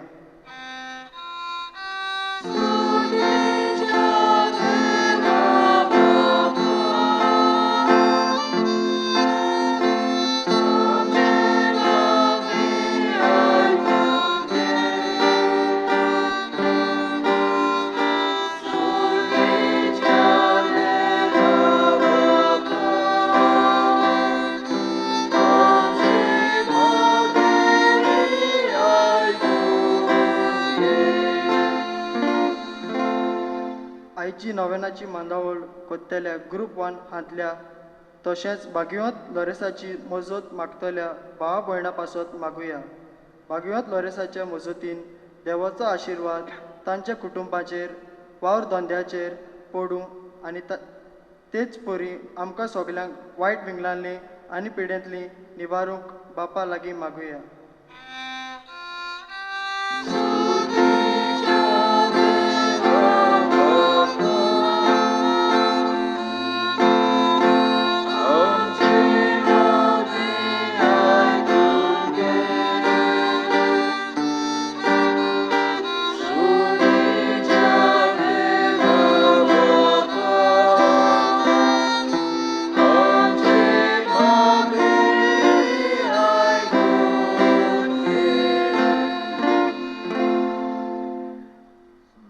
आयची नोवेनाची मांदावळ कोत्तेल्या ग्रूप 1 हांतल्या तशेंच बागुयांत लॉरेसाची मजत मागतल्या भावा भयणां पासत मागुया. बागुयांत लॉरेसाच्या मजतीन देवाचो आशिर्वाद तांच्या कुटुंबाचेर वावर धंद्याचेर पडूं आनी तेच परी आमकां सगल्यांक वायट विंगलांनी आनी पिडेंतली निवारूंक बापा लागीं मागुया.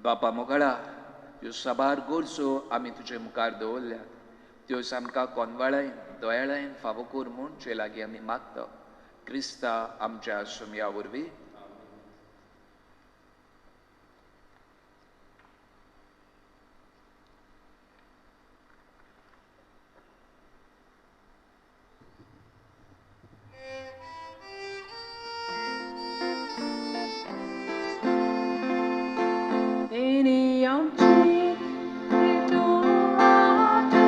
बापा मोगळा ह्यो साबार गोरसो आमी तुजे मुखार दवरल्यात त्यो सामका कोनवाळायन दोयाळायन फावो कोर म्हूण तुजे लागीं आमी मागता क्रिस्ता आमच्या सुमया वरवीं. तेणी आमची विठोबाच्या,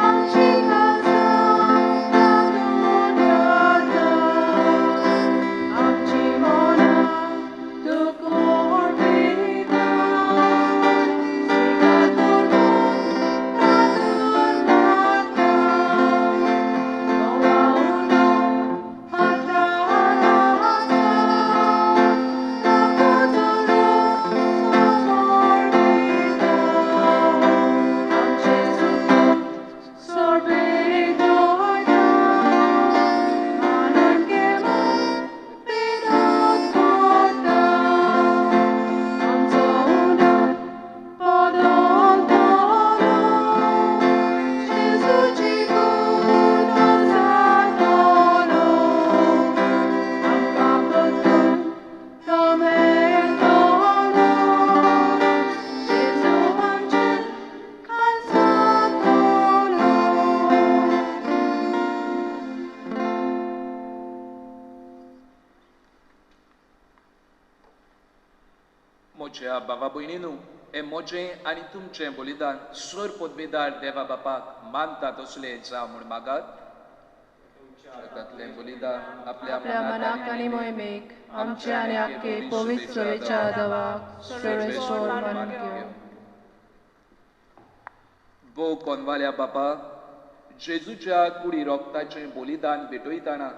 आमची काळजां लागून रावता. आमची मनां दुखोर भिता, स्विकार करून रातून मागता. गोवाऊनो हाताळाचा, मोच्या बाबा भयणीनू हे मोचें आनी तुमचें बलिदान सोर पदवेदार देवा बापाक मानता तसलें जावं म्हूण मागात. जगातलें बलिदान आपल्या मनाक आनी मोहिमेक आमचे आनी आख्खे पवित्र चोवेच्या आदावाक सर्वेश्वर मानून घेवं. भोव कोनवाल्या बापा, जेजूच्या कुडी रोगताचें बलिदान भेटयतना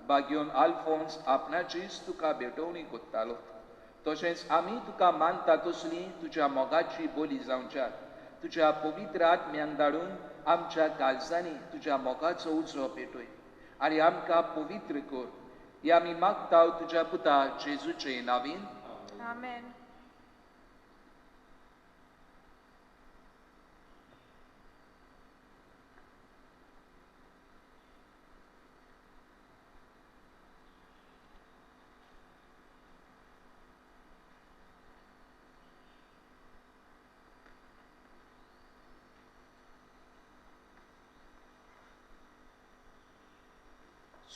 बागयोन आल्फोन्स आपणाचीच तुका भेटवणी कोत्तालो. तशेंच आमी तुका मानता तसली तुज्या मोगाची बोली जावच्यात तुज्या पवित्र आत्म्यांक धाडून आमच्या काळजांनी तुज्या मोगाचो उजो पेटय आनी आमकां पवित्र कर. हे आमी मागता तुज्या पुता जेजूचे नांवीन. आमेन.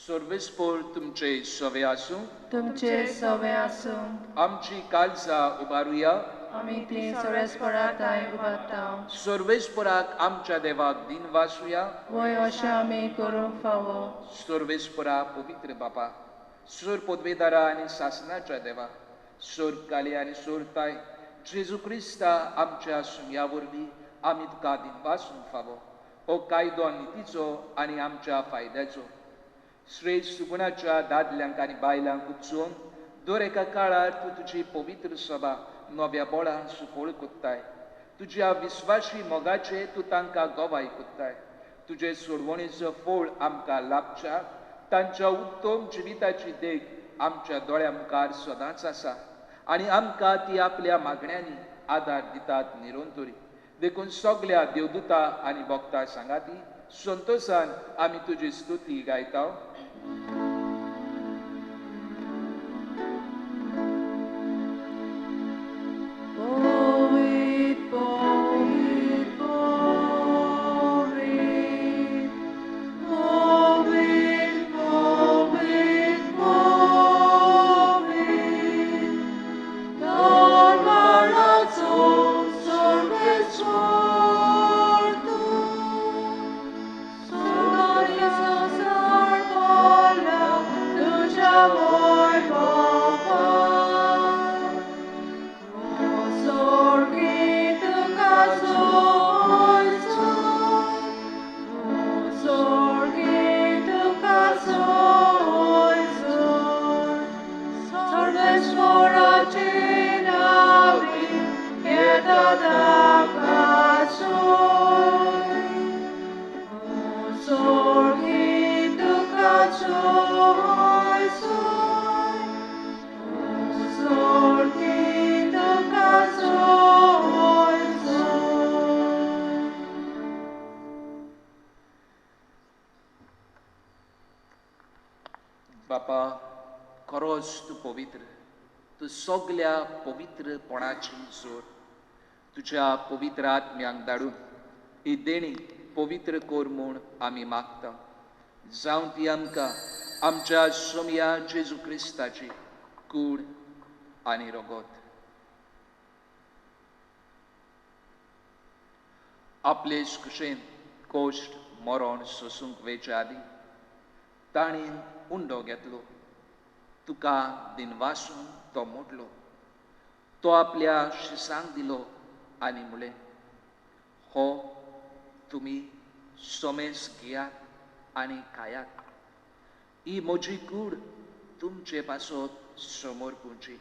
सर्वेस्पोर तुमचे सवे आसूं. तुमचे सवे आसूं. आमची काळजां उबारुया. आमी ती सर्वेस्पराक थंय उबारता. सर्वेस्पोराक आमच्या देवाक दिन वासुया. वय अशें आमी करूंक फावो. सर्वेस्पोरा पवित्र बापा, सोर पदवेदारा आनी सासणाच्या देवा, सोर काली आनी सोर ताय, जेजू क्रिस्ता आमच्या सुमया वरवीं आमी तुका दिन वासूंक फावो. हो कायदो नितीचो आनी आमच्या फायद्याचो. श्रेष्ठ गुणाच्या दादल्यांक आनी बायलांक उचोवन दर एका काळार तूं तुजी पवित्र सभा नव्या बोळान सुफोळ कोत्ताय. तुज्या विस्वाशी मोगाचे तूं तांकां गोवाय कोत्ताय. तुजे सोडवणेचो फोळ आमकां लाभच्या तांच्या उत्तम जिविताची देख आमच्या दोळ्या मुखार सदांच आसा आनी आमकां ती आपल्या मागण्यांनी आदार दितात निरंतरी. देखून सगल्या देवदूतां आनी भक्तां सांगाती संतोशान आमी तुजी स्तुती गायता. Sarvala बापा, खरोच तूं पवित्र, तूं सगल्या पवित्रपणाची जोर तुज्या पवित्र आत्म्यांक धाडून ही देणी पवित्र कोर म्हूण आमी मागता. जावं ती आमकां आमच्या सोमया जेजू क्रिस्ताची कूड आनी रगत. आपलेच कुशेन कोश्ट मरण सोसूंक वेच्या आदी ताणीन उंडो घेतलो. तुका दिनवासून तो मोडलो. तो आपल्या शिसांक दिलो आनी म्हळें, हो तुमी सोमेस घेयात आनी खायात. ही म्हजी कूड तुमचे पासत समोर पुंची.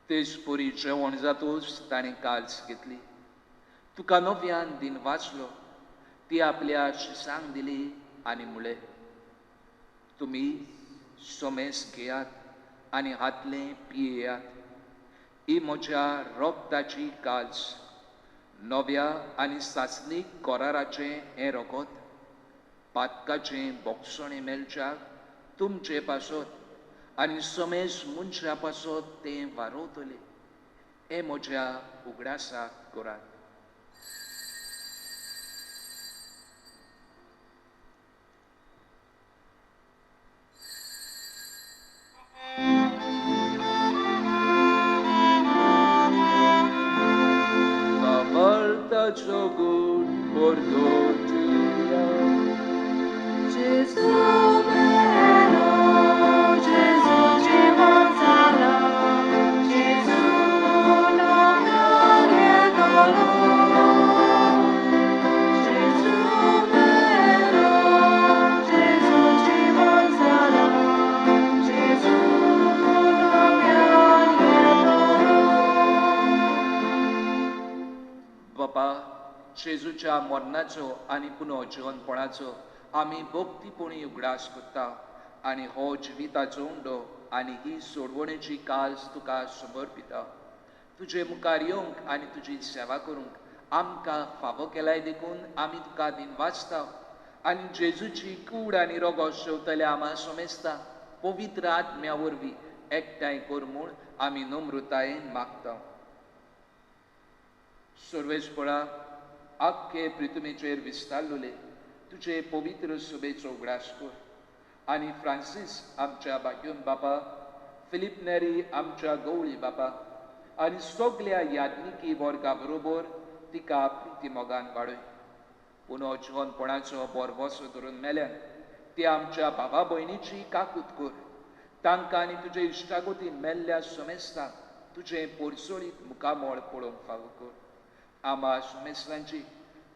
तेच पोरी जेवण जातूच ताणें काल्स घेतली. तुका नव्यान दिन वाचलो. ती आपल्या शिसांक दिली आनी म्हळें, तुमी सोमेस घेयात आनी हातलें पियेयात. ही म्हज्या रोगताची काल्स, नव्या आनी सासणीक कोराराचें हें रगत, पातकाचें बोगसणें मेलच्याक तुमचे पासत आनी सोमेस मनशा पासत तें वारोतलें. हें म्हज्या उगडासाक करात. Jogul por dotia. Gesù meno, Gesù ci manzala, Gesù non vietolo. Gesù meno, Gesù ci manzala, Gesù non vietolo. बापा, जेजूच्या मरणाचो आनी पुनर्जीवनपणाचो आमी भक्तीपणी उगडास करता आनी हो जिविताचो उंडो आनी ही सोडवणेची काल्स तुका समर्पिता. तुजे मुखार येवंक आनी तुजी सेवा करूंक आमकां फावो केलाय देखून आमी तुका दिन वाचता आनी जेजूची कूड आनी रगत शेवतले आम्हा सोमेस्ता पवित्र आत्म्या वरवीं एकठांय कर म्हूण आमी नम्रतायेन मागता. सर्वेस्परा आख्खे पृथ्वीचेर विस्तारलोले तुजे पवित्र सुबेचो उगडास कर आनी फ्रांसीस आमच्या बाग्योन बापा, फिलिप नेरी आमच्या गवळी बापा आनी सगल्या याज्ञिकी वर्गा बरोबर तिका प्रिती मोगान वाडय. पुनर्जीवनपणाचो बोरवोसो धरून मेल्यान ती आमच्या भावा भयणीची काकूत कर. तांकां आनी तुजे इश्टागोती मेल्ल्या सोमेस्ता तुजे पोरसोळीत मुखामोळ पळोवंक फावो कर. आम्हा सोमेस्तांची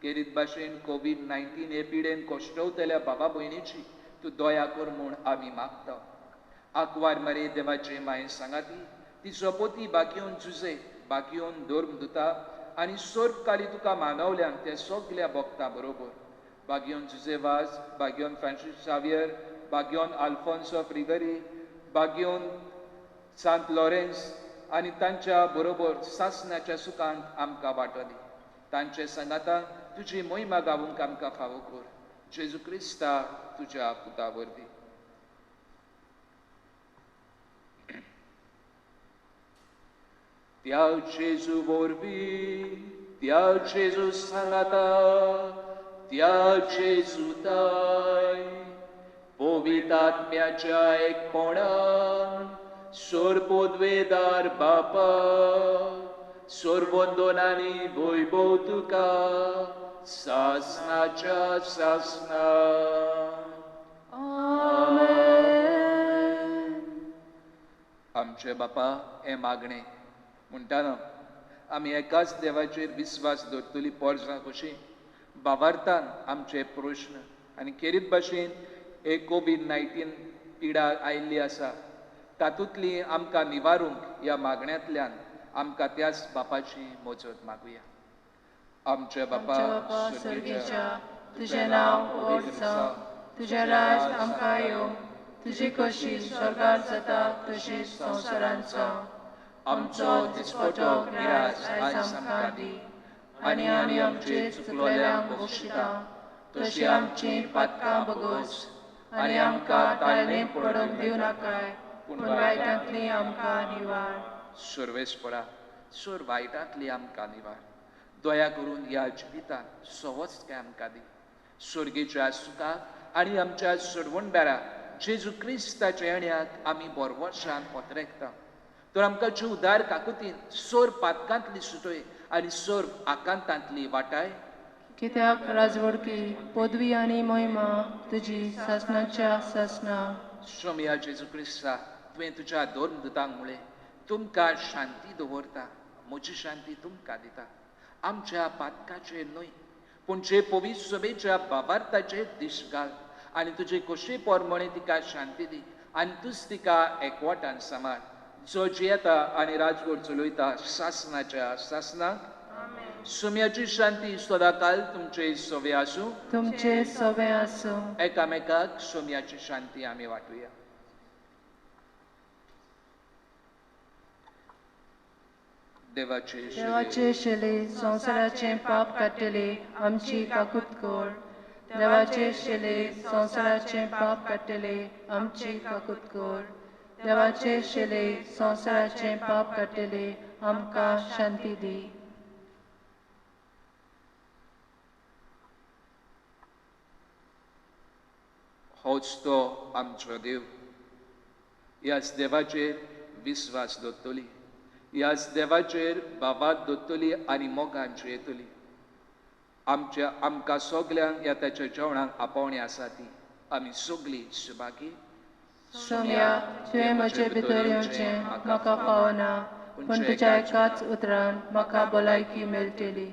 केरीत भाशेन कोविड-19 हे पिडेन कोश्टवतल्या भावा भयणीची तूं दया कर म्हूण आमी मागता. आंकवार मरे देवाचे माये सांगाती तिचो पोती बागयोन जुजे बागयोन धर्मदुता आनी सर्वकाली तुका मानवल्यान ते सगल्या भक्तां बरोबर बागयोन जुजेवाज, बागयोन फ्रांसीस सावियर, बागयोन आल्फोन्सो फ्रिगरी, बागयोन सांत लॉरेन्स आनी तांच्या बरोबर सासणाच्या सुखांत आमकां वांटली. तांचे संगाता तुजी मोहिमा गावूंक आमकां फावो कर. जेजू क्रिस्ता तुज्या पुता वरवीं. त्या जेजू वरवीं, त्या जेजू सांगाता, त्या जेजूताय पवित्र आत्म्याच्या एकपणान सोरपोद्वेदार बापा सोरवंदोनांनी वैभव तुका सासणाच्या सासणा. आमचे बापा हे मागणे म्हणटाना आमी एकाच देवाचेर विस्वास दवरतली पोरसां कशी भावार्थान आमचे प्रश्न आनी खेरीत भाशेन एक कोविड-19 पिडा आयिल्ली आसा तातूंतली आमकां निवारूंक ह्या मागण्यांतल्यान आमकां त्याच बापाची मजत मागुया. आमचे बापा स्वर्गीच्या, तुझें नांव पवित्र जावं, तुजें राज आमकां येवं, तुजी कशी स्वर्गार जाता तशी संवसारांत जावं. आमचो दिसपटो गिरास आयज आमकां दी, आनी आमी आमचे चुकलेल्यांक बक्षिता तशी आमची पातकां बगोस, आनी आमकां ताळणेंत पडोवंक दिव नाकाय, पूण वायटांतली आमकां निवार. सर्वेस्परा सोर वायटांतली आमकां निवार. दया करून ह्या जिवितांत सवच काय आमकां दी. स्वर्गेच्या सुखाक आनी आमच्या सोडवणदारा जेजू क्रिस्ताच्या येण्याक आमी बरवर्सां पत्रेकता. तर आमकां जीव उदार काकुतीन सोर पातकांतली सुटय आनी सोर आकांतांतली वाटाय. कित्याक राजवडकी पदवी आनी महिमा तुजी सासणाच्या सासणा. सोम्या जेजू क्रिस्ता तुवें तुज्या दोन दुतांक मुळे तुमकां शांती दवरता, म्हजी शांती तुमकां दिता. आमच्या पातकाचेर न्हय पूण जे पवित्र सभेच्या बाबार्थाचेर दीश घाल आनी तुजे कशे पोरमणे तिका शांती दी आनी तूच तिका एकवटान सांबाळ, जो जियेता आनी राजवट चलयता सासणाच्या सासणाक. सोम्याची शांती सदांकाल तुमचे सवे आसूं. तुमचे सवे आसूं. एकामेकाक सोम्याची शांती आमी वाटुया. देवाचे शेले संवसाराचे पाप काडटले आमची काकूत कर. देवाचे शेले संवसाराचे पाप काडटले आमची काकूत कर. देवाचे शेले संवसाराचे पाप काडटले आमकां शांती दी. होच तो आमचो देव. ह्याच देवाचेर विस्वास दवरतली, ह्याच देवाचेर बाबात दवरतली आनी मोगान जियेतली. आमकां सगल्यांक ह्या ताच्या जेवणाक आपोवणी आसा ती आमी सगळीं सुभागी. सोम्या तुवें म्हजे भितर येवचें म्हाका फावना, पूण तुज्या एकाच उतरान म्हाका भलायकी मेळटली.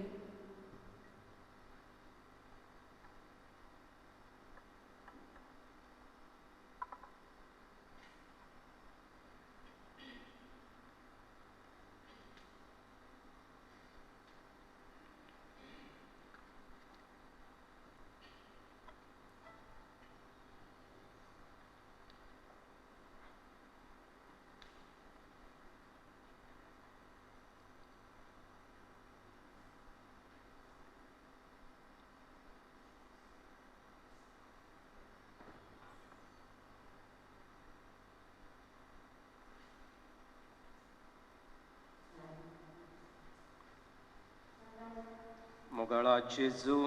मोगाळा जेजू,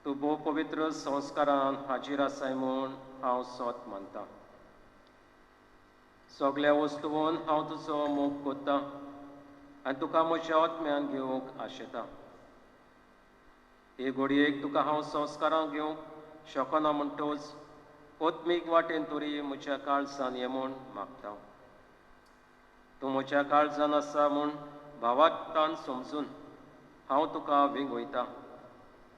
तूं भोव पवित्र संस्कारान हाजीर आसाय म्हूण हांव सोत मानतां. सगळ्या वस्तूंवन हांव तुजो मोग कोत्तां आनी तुका म्हज्या आत्म्यान घेवंक आशेतां. हे घडयेक तुका हांव संस्कारांक घेवंक शकना म्हणटोच ओत्मीक वाटेन तरी म्हज्या काळजान ये म्हूण मागतां. तूं म्हज्या काळजान आसा म्हूण भावार्थान समजून हांव तुका विंगयतां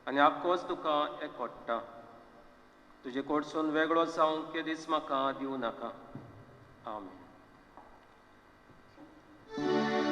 आनी आख्खोच तुका एकवट्टां. तुजे कडसून वेगळो जावंक केदीस म्हाका दिवं नाका. आमेन. Yeah.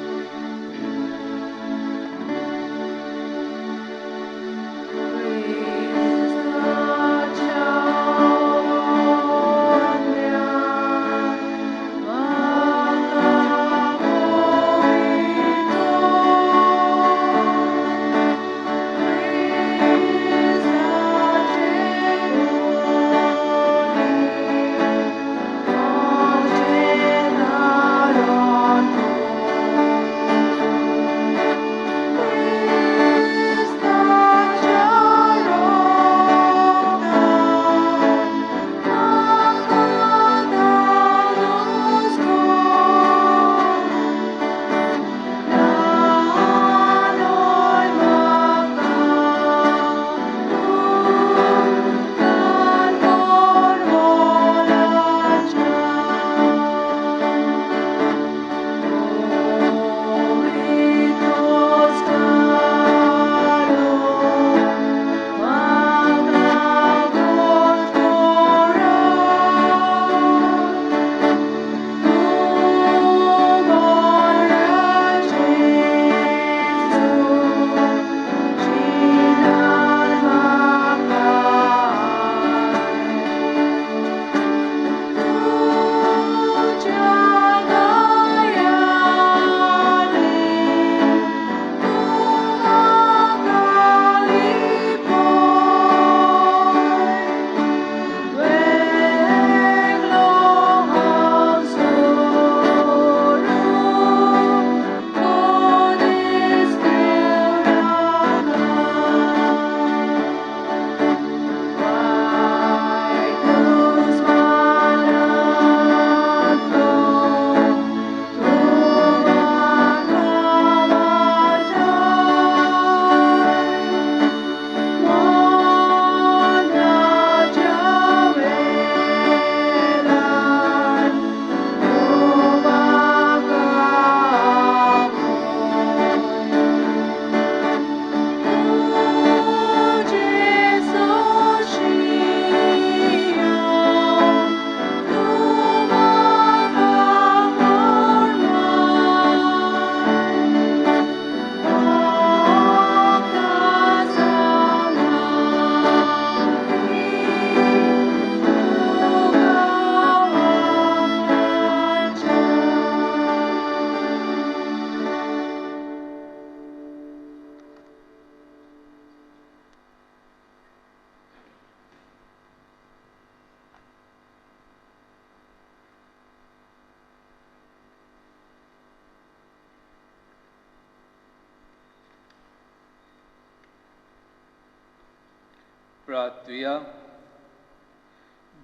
प्रार्थुया.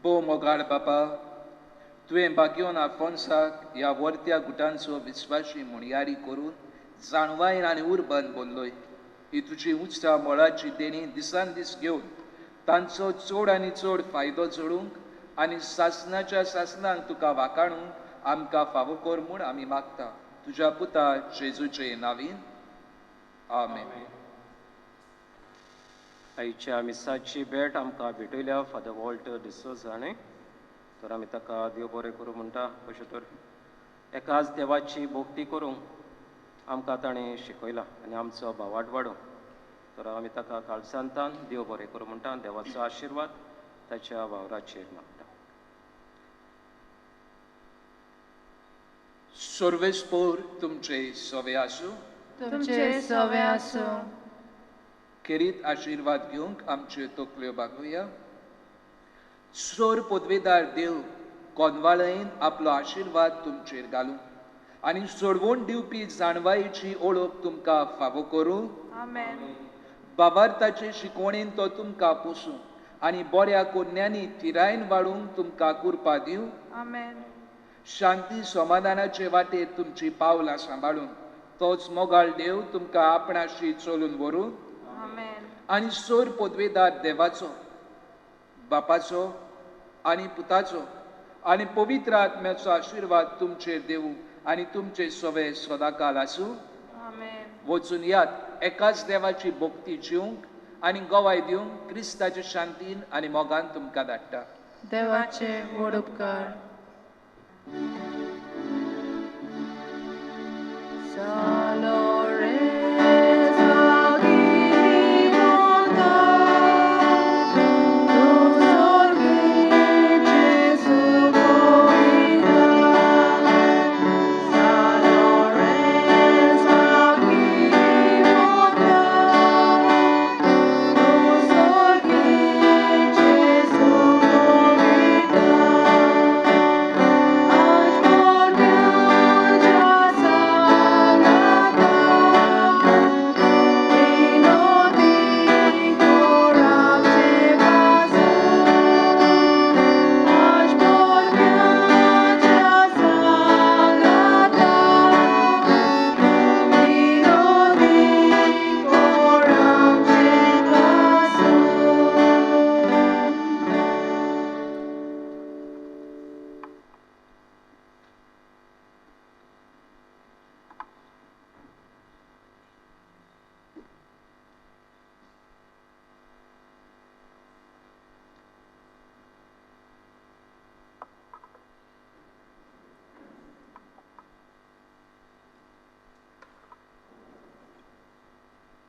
बो मोगाळ बापा, तुवें बागयोन आफोन्साक ह्या वर्त्या गुटांचो विस्वाशी म्हणयारी करून जाणवायन आनी उर्बन बोल्लोय. ही तुजी उच्चा मोळाची देणी दिसान दीस घेवन तांचो चड आनी चड फायदो जोडूंक आनी सासणाच्या सासणांक तुका वाकाणूंक आमकां फावो कर म्हूण आमी मागता. तुज्या पुता जेजूचे नांवीन. आमेन. आयच्या मिसाची भेट आमकां भेटयल्या फादर वॉल्टर डिसोजा न्ही, तर आमी ताका देव बरें करूं म्हणटा. कशें तर एकाच देवाची भोक्ती करूंक आमकां ताणें शिकयलां आनी आमचो भावार्थ वाडोवंक. तर आमी ताका काळसांतान देव बरें करूं म्हणटा. देवाचो आशिर्वाद ताच्या वावराचेर मागता. सर्वेस्पोर तुमचे सवे आसूं. तुमचे सवे आसूं. खेरीत आशिर्वाद घेवंक आमच्यो तकल्यो बागुया. सोर पदवेदार देव कोनवाळेन आपलो आशिर्वाद तुमचेर घालूं आनी सोडवून दिवपी जाणवायेची ओळख तुमकां फावो करूं. बाबार्थाचे शिकवणेन तो तुमकां पोसूं आनी बऱ्या कोन्यांनी तिरायन वाडूंक तुमकां कुरपा दिवं. शांती समाधानाचे वाटेर तुमची पावलां सांबाळून तोच मोगाळ देव तुमकां आपणाशी चलून व्हरूं. आनी सोर पदवेदार देवाचो, बापाचो आनी पुताचो आनी पवित्र आत्म्याचो आशिर्वाद तुमचेर देवूं आनी तुमचे सवे सदांकाल आसूं. वचून यात एकाच देवाची भोक्ती जिवंक आनी गोवाय दिवंक क्रिस्ताच्या शांतीन आनी मोगान तुमकां धाडटा. देवाचे व्हड उपकार.